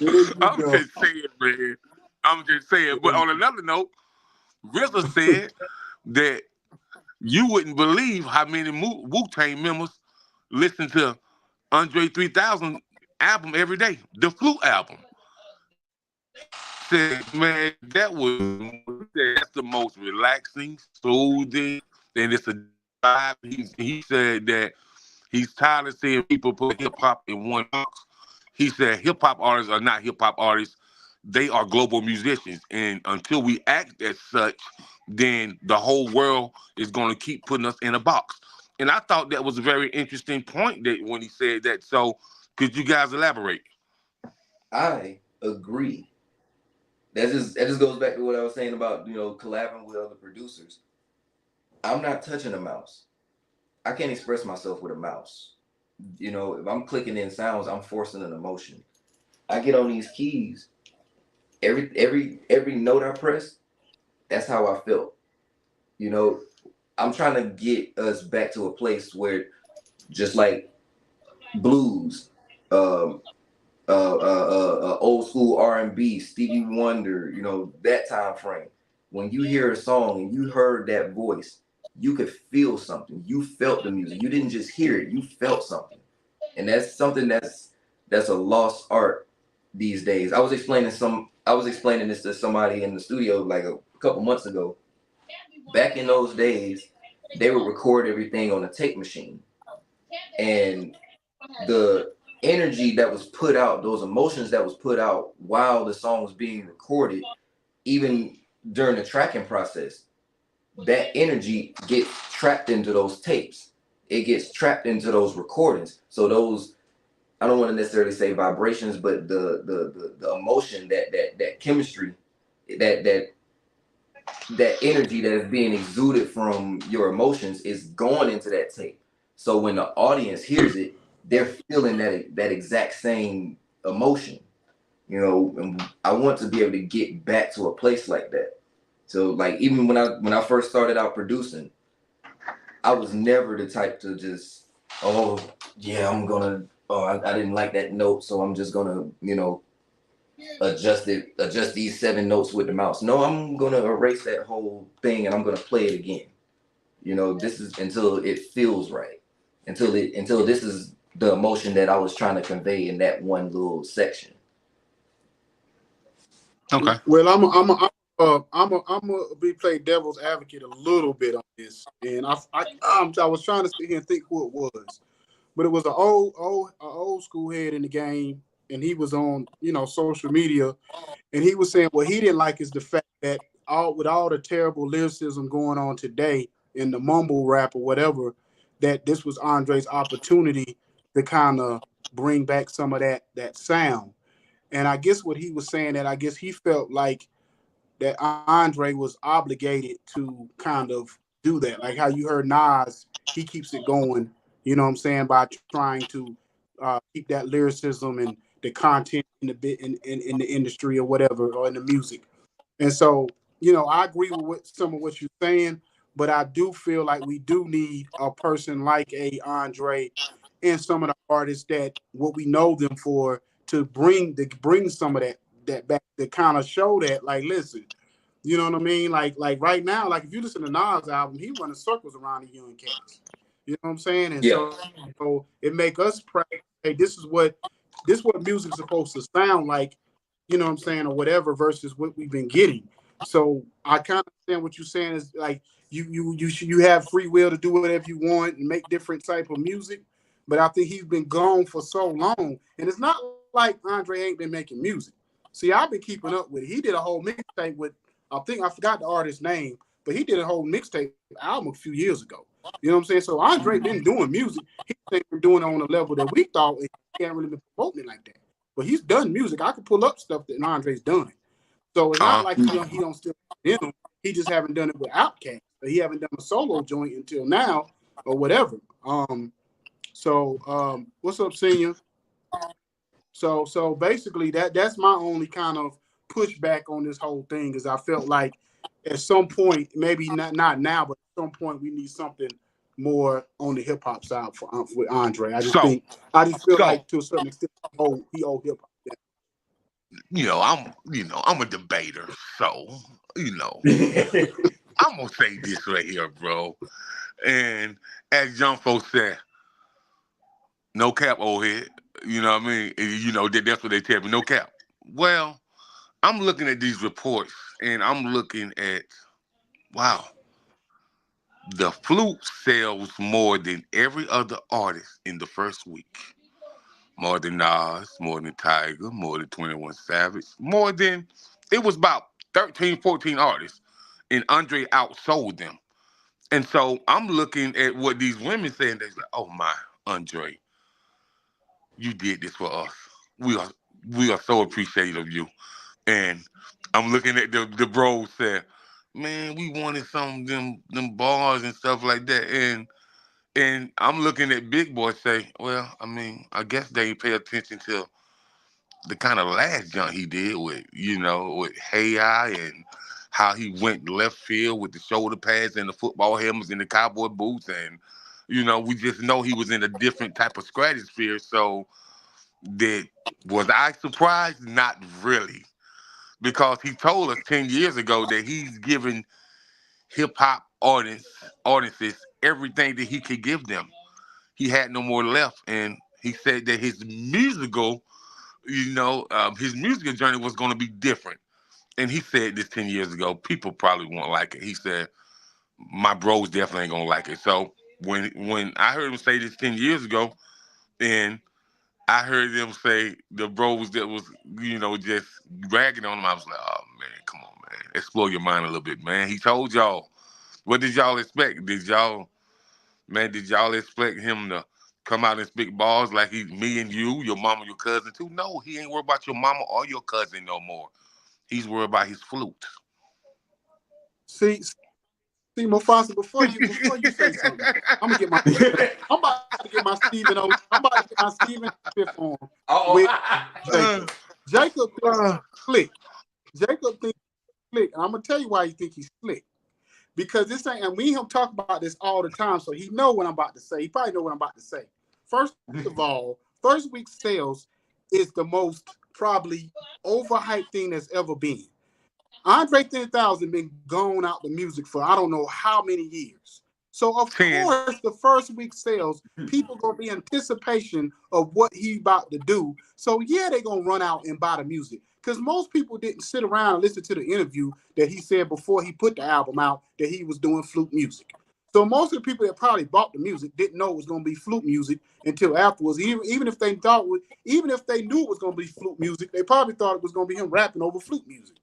There you I'm go. just saying, man. I'm just saying. But on another note, RZA said that you wouldn't believe how many Wu Tang members listen to Andre 3000 album every day, the Flute album. Said, man, that's the most relaxing, soothing, and it's a vibe. He said that he's tired of seeing people put hip hop in one box. He said hip hop artists are not hip hop artists; they are global musicians, and until we act as such, then the whole world is going to keep putting us in a box. And I thought that was a very interesting point that when he said that. So, could you guys elaborate? I agree. That just goes back to what I was saying about collabing with other producers. I'm not touching a mouse. I can't express myself with a mouse. If I'm clicking in sounds, I'm forcing an emotion. I get on these keys. Every note I press, that's how I felt. You know, I'm trying to get us back to a place where just like blues, um, old school R&B, Stevie Wonder, that time frame. When you hear a song and you heard that voice, you could feel something. You felt the music. You didn't just hear it. You felt something, and that's something that's a lost art these days. I was explaining this to somebody in the studio like a couple months ago. Back in those days, they would record everything on a tape machine, and the energy that was put out, those emotions that was put out while the song was being recorded, even during the tracking process, that energy gets trapped into those tapes. It gets trapped into those recordings. So those, I don't want to necessarily say vibrations, but the emotion, that chemistry, that that energy that is being exuded from your emotions is going into that tape. So when the audience hears it, they're feeling that exact same emotion. And I want to be able to get back to a place like that. So like even when I first started out producing, I was never the type to just, oh yeah, I didn't like that note, so I'm just gonna, adjust these 7 notes with the mouse. No, I'm gonna erase that whole thing and I'm gonna play it again. This is until it feels right. Until this is the emotion that I was trying to convey in that one little section. Okay. Well, I'm a be play devil's advocate a little bit on this, and I was trying to sit here and think who it was, but it was an old school head in the game, and he was on social media, and he was saying what he didn't like is the fact that with all the terrible lyricism going on today, in the mumble rap or whatever, that this was Andre's opportunity to kind of bring back some of that sound. And I guess what he was saying, that I guess he felt like that Andre was obligated to kind of do that. Like how you heard Nas, he keeps it going, you know what I'm saying, by trying to keep that lyricism and the content in the bit in the industry or whatever, or in the music. And so, I agree with some of what you're saying, but I do feel like we do need a person like a Andre and some of the artists that what we know them for, to bring some of that back, to kind of show that, like, listen, you know what I mean? Like right now, like if you listen to Nas album, he running circles around the young cats. You know what I'm saying? And Yeah. so it make us pray, hey, this is what music's supposed to sound like, you know what I'm saying, or whatever, versus what we've been getting. So I kind of understand what you're saying is like you have free will to do whatever you want and make different type of music. But I think he's been gone for so long, and it's not like Andre ain't been making music. See, I've been keeping up with it. He did a whole mixtape with, I forgot the artist's name, but he did a whole mixtape album a few years ago. You know what I'm saying? So Andre been doing music. He ain't been doing it on a level that we thought. He ain't really been promoting it like that. But he's done music. I could pull up stuff that Andre's done. So it's not Uh, like he don't still in him. He just haven't done it with Outkast. He haven't done a solo joint until now or whatever. What's up, senior? So basically that's my only kind of pushback on this whole thing, is I felt like at some point, maybe not now, but at some point we need something more on the hip hop side for with Andre. so, I just feel so, like to a certain extent he old hip hop. Yeah. I'm a debater. So, you know, I'm gonna say this right here, bro. And as young folks say, no cap, old head. You know what I mean? And, that's what they tell me. No cap. Well, I'm looking at these reports, and I'm looking at, wow, the flute sells more than every other artist in the first week. More than Nas, more than Tiger, more than 21 Savage, more than, it was about 13, 14 artists, and Andre outsold them. And so I'm looking at what these women saying. They're like, oh my, Andre, you did this for us. We are we are so appreciative of you. And I'm looking at the bros saying, man, we wanted some of them bars and stuff like that. And I'm looking at Big Boy say, well, I mean, I guess they ain't pay attention to the kind of last jump he did with Hey I, and how he went left field with the shoulder pads and the football helmets and the cowboy boots. And, we just know he was in a different type of stratosphere. So that, was I surprised? Not really. Because he told us 10 years ago that he's given hip hop artists everything that he could give them. He had no more left. And he said that his musical journey was going to be different. And he said this 10 years ago. People probably won't like it. He said, my bros definitely ain't going to like it. So when I heard him say this 10 years ago, and I heard them say the bros that was, just ragging on him, I was like, oh, man, come on, man. Explore your mind a little bit, man. He told y'all. What did y'all expect? Did y'all expect him to come out and speak balls like he, me and you, your mama, your cousin too? No, he ain't worried about your mama or your cousin no more. He's worried about his flute. See, Mufasa, before you say something, I'm about to get my Stephen O. I'm about to get my Stephen Fifth on with Jacob. Jacob thinks he's slick. Jacob thinks he's slick. And I'm gonna tell you why he think he's slick. Because this ain't, and me and him talk about this all the time, so he know what I'm about to say. He probably know what I'm about to say. First of all, first week sales is the most probably overhyped thing that's ever been. Andre 3000 been gone out the music for I don't know how many years. So of 10. course the first week sales, people gonna be in anticipation of what he about to do. So yeah, they gonna run out and buy the music. Because most people didn't sit around and listen to the interview that he said before he put the album out that he was doing flute music. So most of the people that probably bought the music didn't know it was gonna be flute music until afterwards. Even if they knew it was gonna be flute music, they probably thought it was gonna be him rapping over flute music.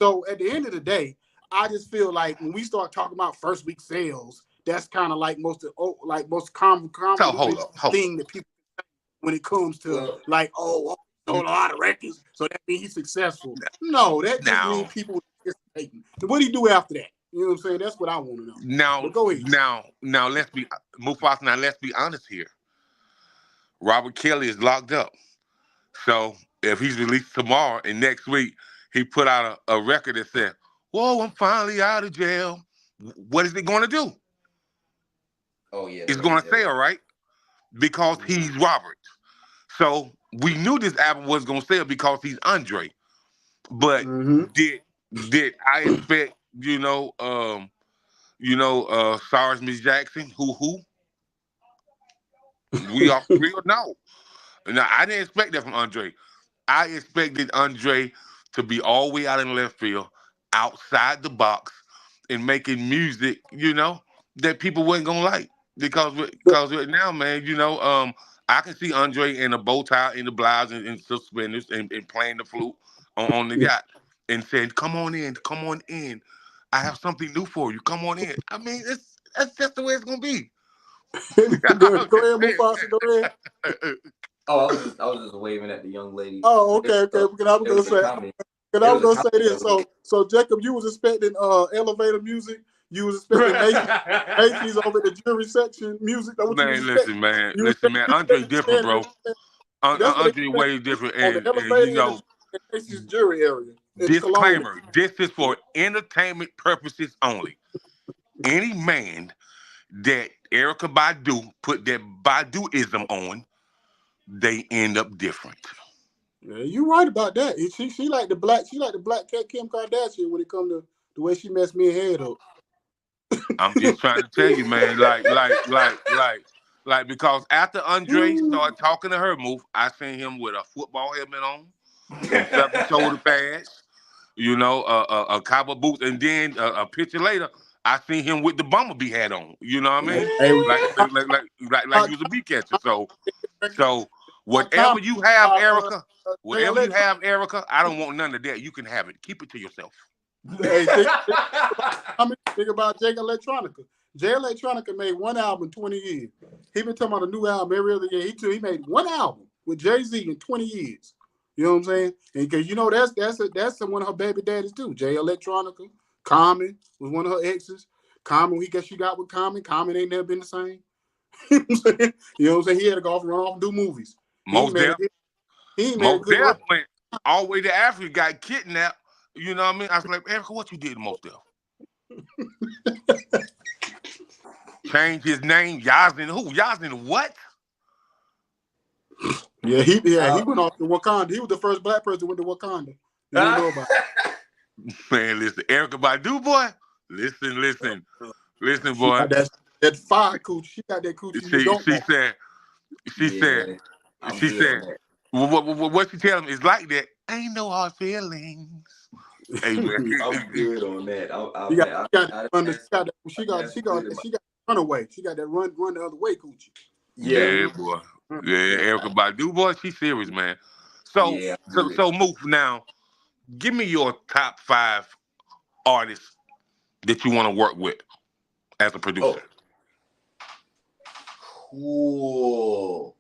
So at the end of the day, I just feel like when we start talking about first week sales, that's kind of like most So hold convoluted up, hold up. thing that people when it comes to Well, like, oh, sold a lot of records, so that means he's successful. No, that just means Now, people participating. What do you do after that? You know what I'm saying? That's what I want to know. now, But go ahead. now, let's be Mufasa. Now, let's be honest here. Robert Kelly is locked up. So if he's released tomorrow and next week he put out a record that said, "Whoa, I'm finally out of jail," what is it going to do? oh yeah, It's that'll be going to terrible. sell, right? Because Mhm. he's Robert. So we knew this album was going to sell because he's Andre. But Mm-hmm. did I expect Cyrus Miss Jackson who we are real? No. Now I didn't expect that from Andre. I expected Andre to be all the way out in left field, outside the box, and making music, that people wasn't gonna like. Because right now, man, I can see Andre in a bow tie, in the blouse, and suspenders, and playing the flute on the yacht, and saying, come on in. I have something new for you. Come on in. I mean, that's just the way it's gonna be. Go ahead, Mufasa. Go ahead. Oh, I was just waving at the young lady. Oh, okay, okay. Because I was There gonna was a say, comment. because I There was was a gonna say comment this. that So Jacob, you was expecting elevator music. You was expecting was. Macy's over the jewelry section music. That's what you was Man, expecting. man. You was Listen, man. Andre different, expecting bro. that's what Andre they way different, on the and elevator in the Macy's jewelry area in Cologne. disclaimer: this is for entertainment purposes only. Any man that Erica Badu put that Baduism on, they end up different. Yeah, you right about that. She like the black cat Kim Kardashian when it come to the way she messed me head up. I'm just trying to tell you, man. Because after Andre started talking to her, move, I seen him with a football helmet on, some seven shoulder pads, a cowboy boots, and then a picture later, I seen him with the bumblebee hat on. You know what I mean? Hey, Like he was a bee catcher. So my comment, whatever you have, uh, Erica, Jay whatever you Electro. have, Erica, I don't want none of that. You can have it. Keep it to yourself. Hey, think about Jay Electronica. Jay Electronica made one album in 20 years. He been talking about a new album every other year. He made one album with Jay-Z in 20 years. You know what I'm saying? And because that's one of her baby daddies too. Jay Electronica. Common was one of her exes. Common, he guess she got with Common. Common ain't never been the same. You know what I'm saying? He had to go off and run off and do movies. He ain't Most made deaf, a, he ain't made a most good deaf record. went all the way to Africa, got kidnapped. You know what I mean? I was like, Erica, what you did to most deaf? Changed his name, Yazin who? Yazin what? He went off to Wakanda. He was the first black person who went to Wakanda. You don't know about Man, listen, Erica Badu, boy. Listen, it. She boy. got that fire coochie. She got that coochie you She don't she want. said, she said, Yeah, I'm she good said, on that. what she tell him is like that. Ain't no hard feelings. Hey man, I'm good on that. She got she got that I run. had some good in my, She got runaway. She got that run the other way coochie. yeah, yeah, boy, yeah, Erica Badu, boy, she serious, man. So, yeah, I'm so, good. so, move now. Give me your top 5 artists that you want to work with as a producer. Oh, cool.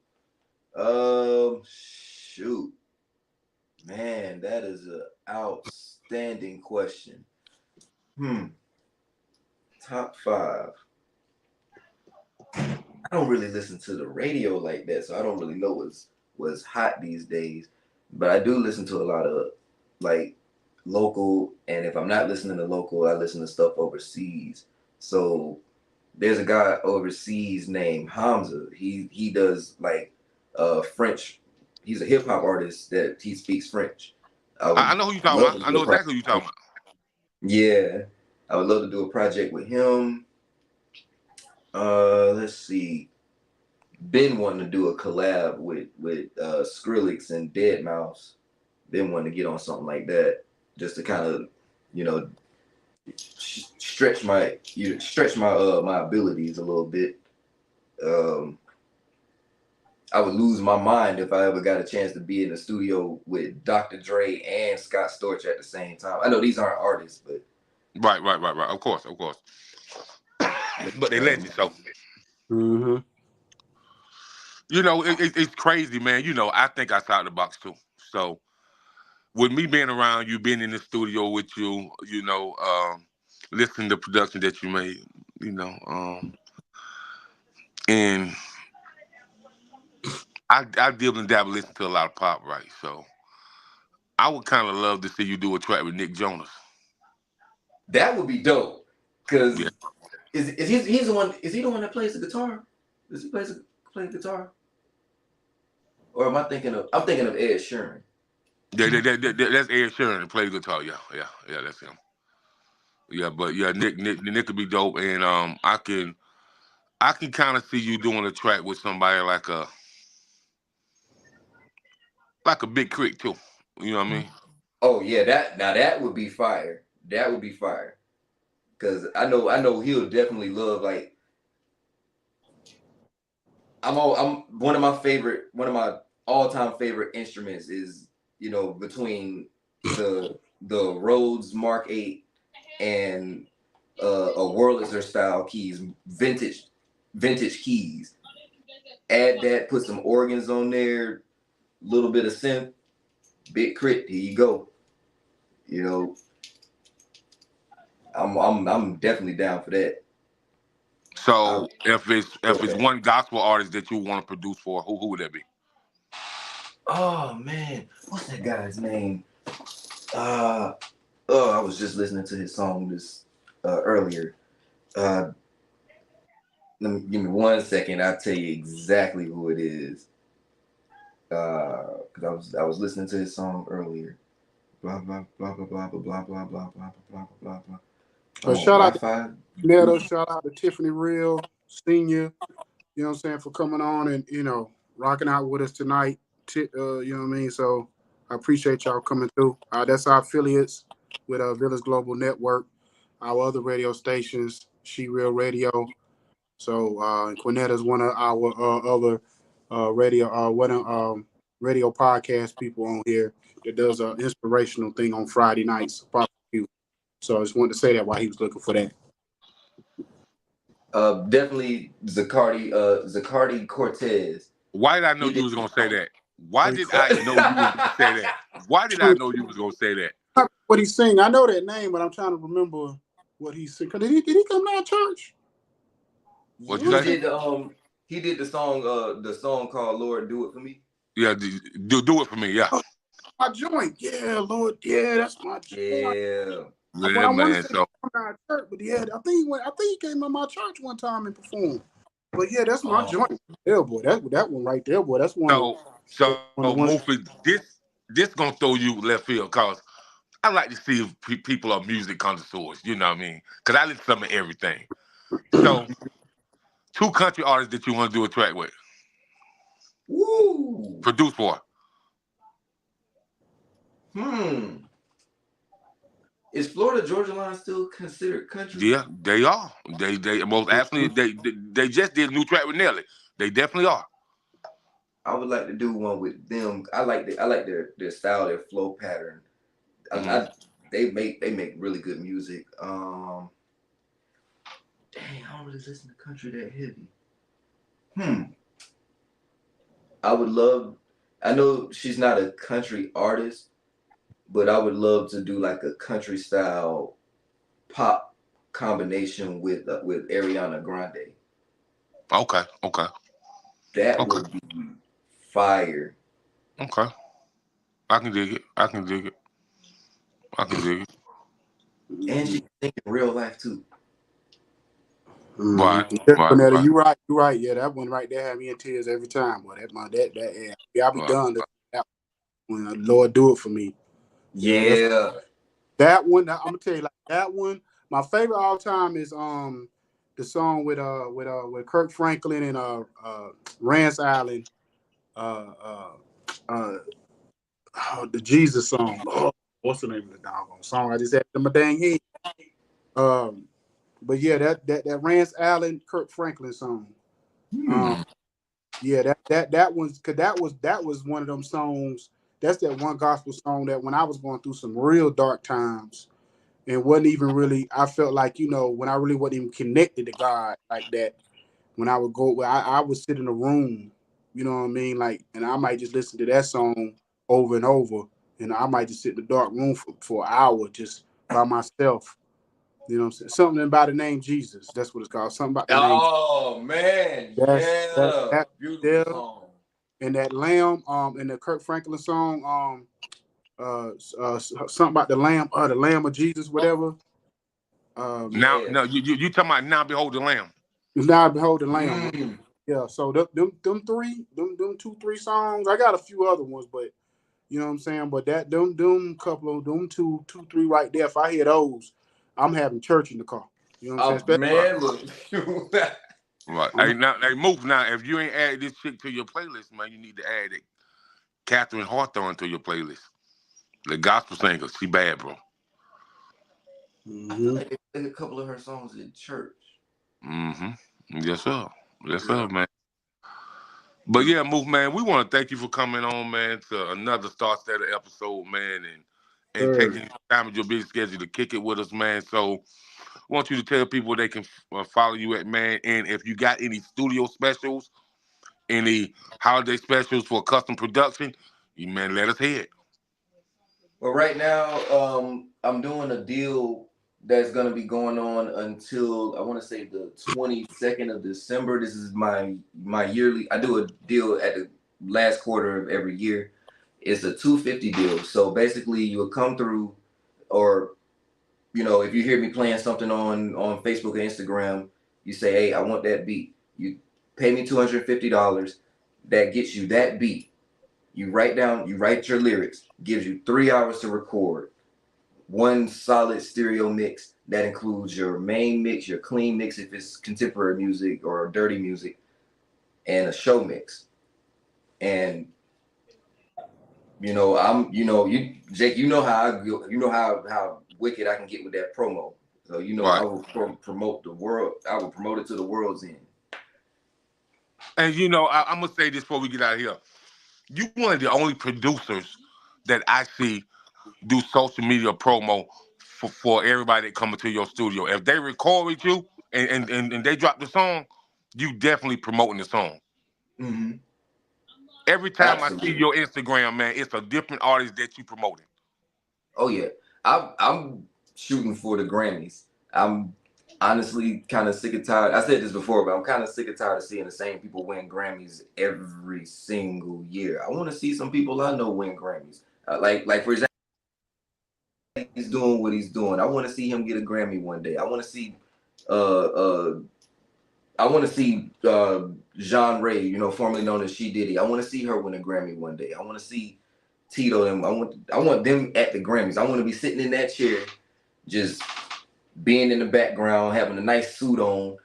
Shoot, man, that is an outstanding question. Top 5. I don't really listen to the radio like that, so I don't really know what's hot these days. But I do listen to a lot of like local, and if I'm not listening to local, I listen to stuff overseas. So there's a guy overseas named Hamza. He does like French. He's a hip hop artist that he speaks French. I I would know who you talking love about. to I do a know exactly project. who you talking about. Yeah, I would love to do a project with him. Let's see. Been wanting to do a collab with Skrillex and Dead Mouse. Been wanting to get on something like that, just to kind of, you know, stretch my my abilities a little bit. Um, I would lose my mind if I ever got a chance to be in the studio with Dr. Dre and Scott Storch at the same time. I know these aren't artists, but Right. Of course. But they let you. So Mm-hmm. it's crazy, man. I think outside the box too. So with me being around you, being in the studio with you, listening to production that you made, you know, and I dibble and dabble, listen to a lot of pop, right? So I would kind of love to see you do a track with Nick Jonas. That would be dope. Yeah, Cause he's the one? Is he the one that plays the guitar? Does he play the guitar? Or am I thinking of? I'm thinking of Ed Sheeran. that's Ed Sheeran to play the guitar. Yeah, that's him. Yeah, but yeah, Nick could be dope, and I can kind of see you doing a track with somebody like a Big Crit too. You know what I mean? Oh yeah, that would be fire. That would be fire. Cause I know he'll definitely love like I'm one of my all time favorite instruments is between the Rhodes Mark 8 and a Wurlitzer style keys, vintage keys. Add that, put some organs on there, little bit of synth, Big Crit. Here you go. You know, I'm definitely down for that. I So if it's that. one gospel artist that you want to produce for, who would that be? Oh man, what's that guy's name? Uh oh, I was just listening to his song this earlier. Uh, give me 1 second. I'll tell you exactly who it is. Because I was listening to his song earlier. Blah blah blah blah blah blah blah blah blah blah blah blah blah. Oh, Shout out to Wi-Fi. Netta, shout out to Tiffany Real Senior. You know what I'm saying, for coming on and rocking out with us tonight. You know what I mean. So I appreciate y'all coming through. That's our affiliates with Village Global Network, our other radio stations, She Real Radio. So and Quinetta is one of our other radio podcast people on here that does an inspirational thing on Friday nights. So I just wanted to say that while he was looking for that. Definitely Zacardi Cortez. Why did I know He you did. was gonna say that? Why did I know you was gonna say that? Why did I know you was gonna say that? What he's sing, I know that name, but I'm trying to remember what he's sing. Did he come to our church? What you he say? did the he did the song called Lord Do It For Me. Yeah, do it for me. Yeah, My joint, yeah, Lord, yeah, that's my joint. Yeah. But yeah, I want to man. say he So come to our church, but yeah, I think he went. I think he came to my church one time and performed. But yeah, that's my Oh, joint. Yeah, boy, that one right there, boy. That's one of so one of the ones. Murphy, this gonna throw you left field, cause I like to see if people are music connoisseurs. You know what I mean? Cause I listen to some of everything. So two country artists that you want to do a track with, woo. produce for. Hmm. Is Florida Georgia Line still considered country? Yeah, they are. They most absolutely they just did a new track with Nelly. They definitely are. I would like to do one with them. I like their style, their flow pattern. Hmm. They make really good music. Dang, I don't really listen to country that heavy. I would love. I know she's not a country artist, but I would love to do like a country style pop combination with Ariana Grande. Okay, okay, That okay, would be fire. okay. I can dig it. I can dig it. I can dig it. And she can sing in real life too. Right, Yeah, right, Cornetta, right, you right, you right. Yeah, that one right there had me in tears every time. Boy, yeah, I'll be right. done. That one, Lord, do it for me. That's Yeah. that one. I'm gonna tell you, like that one. My favorite all time is the song with Kirk Franklin and Rance Allen, uh uh uh the Jesus song. Oh, what's the name of the doggone song? I just had it in my dang head. Um, but yeah, that Rance Allen, Kirk Franklin song. Um, Hmm. yeah, that one's because that was one of them songs. That's that one gospel song that when I was going through some real dark times, and wasn't even really. I felt like, when I really wasn't even connected to God like that. When I would go, I would sit in a room, you know what I mean, like, and I might just listen to that song over and over, and I might just sit in the dark room for an hour just by myself. You know what I'm saying? Something about the name Jesus. That's what it's called. Something about the name. Oh man, That's yeah, that beautiful there, song. and that lamb, and the Kirk Franklin song, something about the lamb of Jesus, whatever. Now, Yeah. no, you talking about now? Behold the Lamb. Now behold the lamb. Mm. Yeah. So them three, them 2-3 songs. I got a few other ones, but you know what I'm saying. But them couple of them two, three right there. If I hear those, I'm having church in the car. You know what I'm Oh saying? Right. man, look. Right. I'm, Hey, now, hey, move now. If you ain't add this chick to your playlist, man, you need to add it. Catherine Hawthorne to your playlist. The gospel singer. She bad, bro. I feel mm-hmm. like they played a couple of her songs in church. Mm-hmm. Yes, sir. Yes, Yeah. sir, man. But yeah, move, man. We want to thank you for coming on, man, to another Star Steady episode, man, and Sure. taking time of your busy schedule to kick it with us, man. So I want you to tell people they can follow you at, man, and if you got any studio specials, any holiday specials for custom production, you man, let us hear it. But right now, I'm doing a deal that's gonna be going on until I want to say the 22nd of December. This is my yearly. I do a deal at the last quarter of every year. It's a 250 deal. So basically, you will come through, or if you hear me playing something on Facebook or Instagram, you say, "Hey, I want that beat." You pay me $250. That gets you that beat. You write your lyrics. Gives you 3 hours to record. One solid stereo mix that includes your main mix, your clean mix if it's contemporary music or dirty music, and a show mix. And you Jake, you know how I go, you know how wicked I can get with that promo. So I Right. will promote the world. I will promote it to the world's end. And I'm gonna say this before we get out of here. You one of the only producers that I see do social media promo for everybody that come into your studio. If they record with you and they drop the song, you definitely promoting the song. Mm-hmm. Every time I see Absolutely. your Instagram, man, it's a different artist that you promoting. Oh yeah, I'm shooting for the Grammys. I'm honestly kind of sick and tired. I said this before, but I'm kind of sick and tired of seeing the same people win Grammys every single year. I want to see some people I know win Grammys. Like for example, he's doing what he's doing. I want to see him get a Grammy one day. Uh uh I want to see Jean Ray, formerly known as She Diddy. I want to see her win a Grammy one day. I want to see Tito and I want them at the Grammys. I want to be sitting in that chair, just being in the background, having a nice suit on,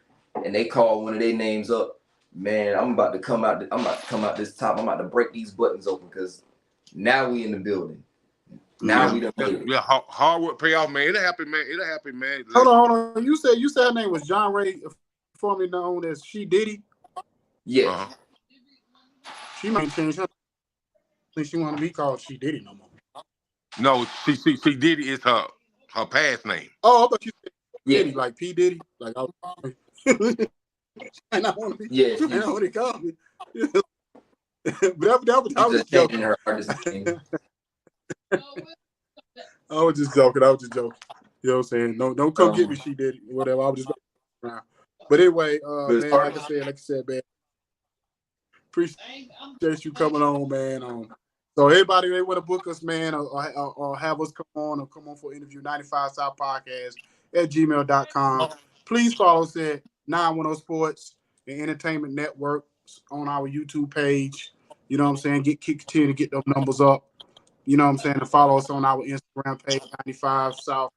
and they call one of their names up. Man, I'm about to come out. I'm about to come out this top. I'm about to break these buttons open because now we in the building. Now Yeah, we Mm-hmm. done yeah, made it. yeah. Hard work pay off, man. It'll happen, man. It'll happen, man. Hold on. You said her name was John Ray, formerly known as She Diddy. Yes. Uh-huh. She might change her. I think she want to be called She Diddy no more. No, she Diddy is her past name. Oh, I thought you said Yeah. Diddy, like P Diddy, like I. And I want to be. Yeah. And I She's want to call me. But that was just just changing joking. her artist name. I was just joking. You know what I'm saying? Don't come get Um, me, She Diddy, whatever. I was just around. But anyway, but as man, far like I said, man, appreciate you coming on, man. So everybody they want to book us, man, or have us come on for interview 95 South Podcast at gmail.com. Please follow us at 910 Sports and Entertainment Network on our YouTube page. You know what I'm saying? Continue to get those numbers up. You know what I'm saying? And follow us on our Instagram page, 95 South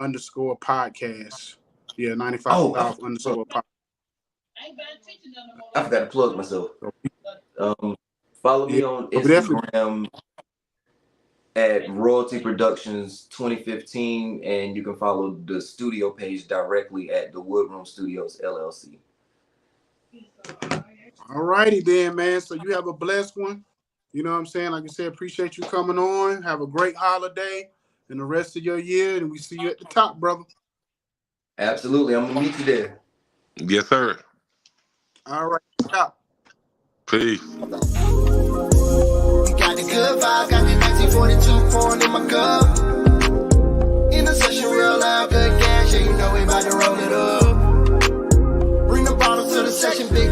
underscore podcast. Yeah, 95 oh, South underscore podcast. I forgot to plug myself. So, Um, Follow yeah, me on but definitely. Instagram at Royalty Productions 2015, and you can follow the studio page directly at the Woodroom Studios LLC. All righty then, man. So you have a blessed one. You know what I'm saying? Like I said, appreciate you coming on. Have a great holiday. and the rest of your year, and we see you at the top, brother. Absolutely. I'm gonna meet you there. Yes, sir. All right, top. Peace. Got the good vibes, got the 1942 pouring in my cup. In the session, real loud, good gas, yeah, you know we about to roll it up. Bring the bottles to the session, big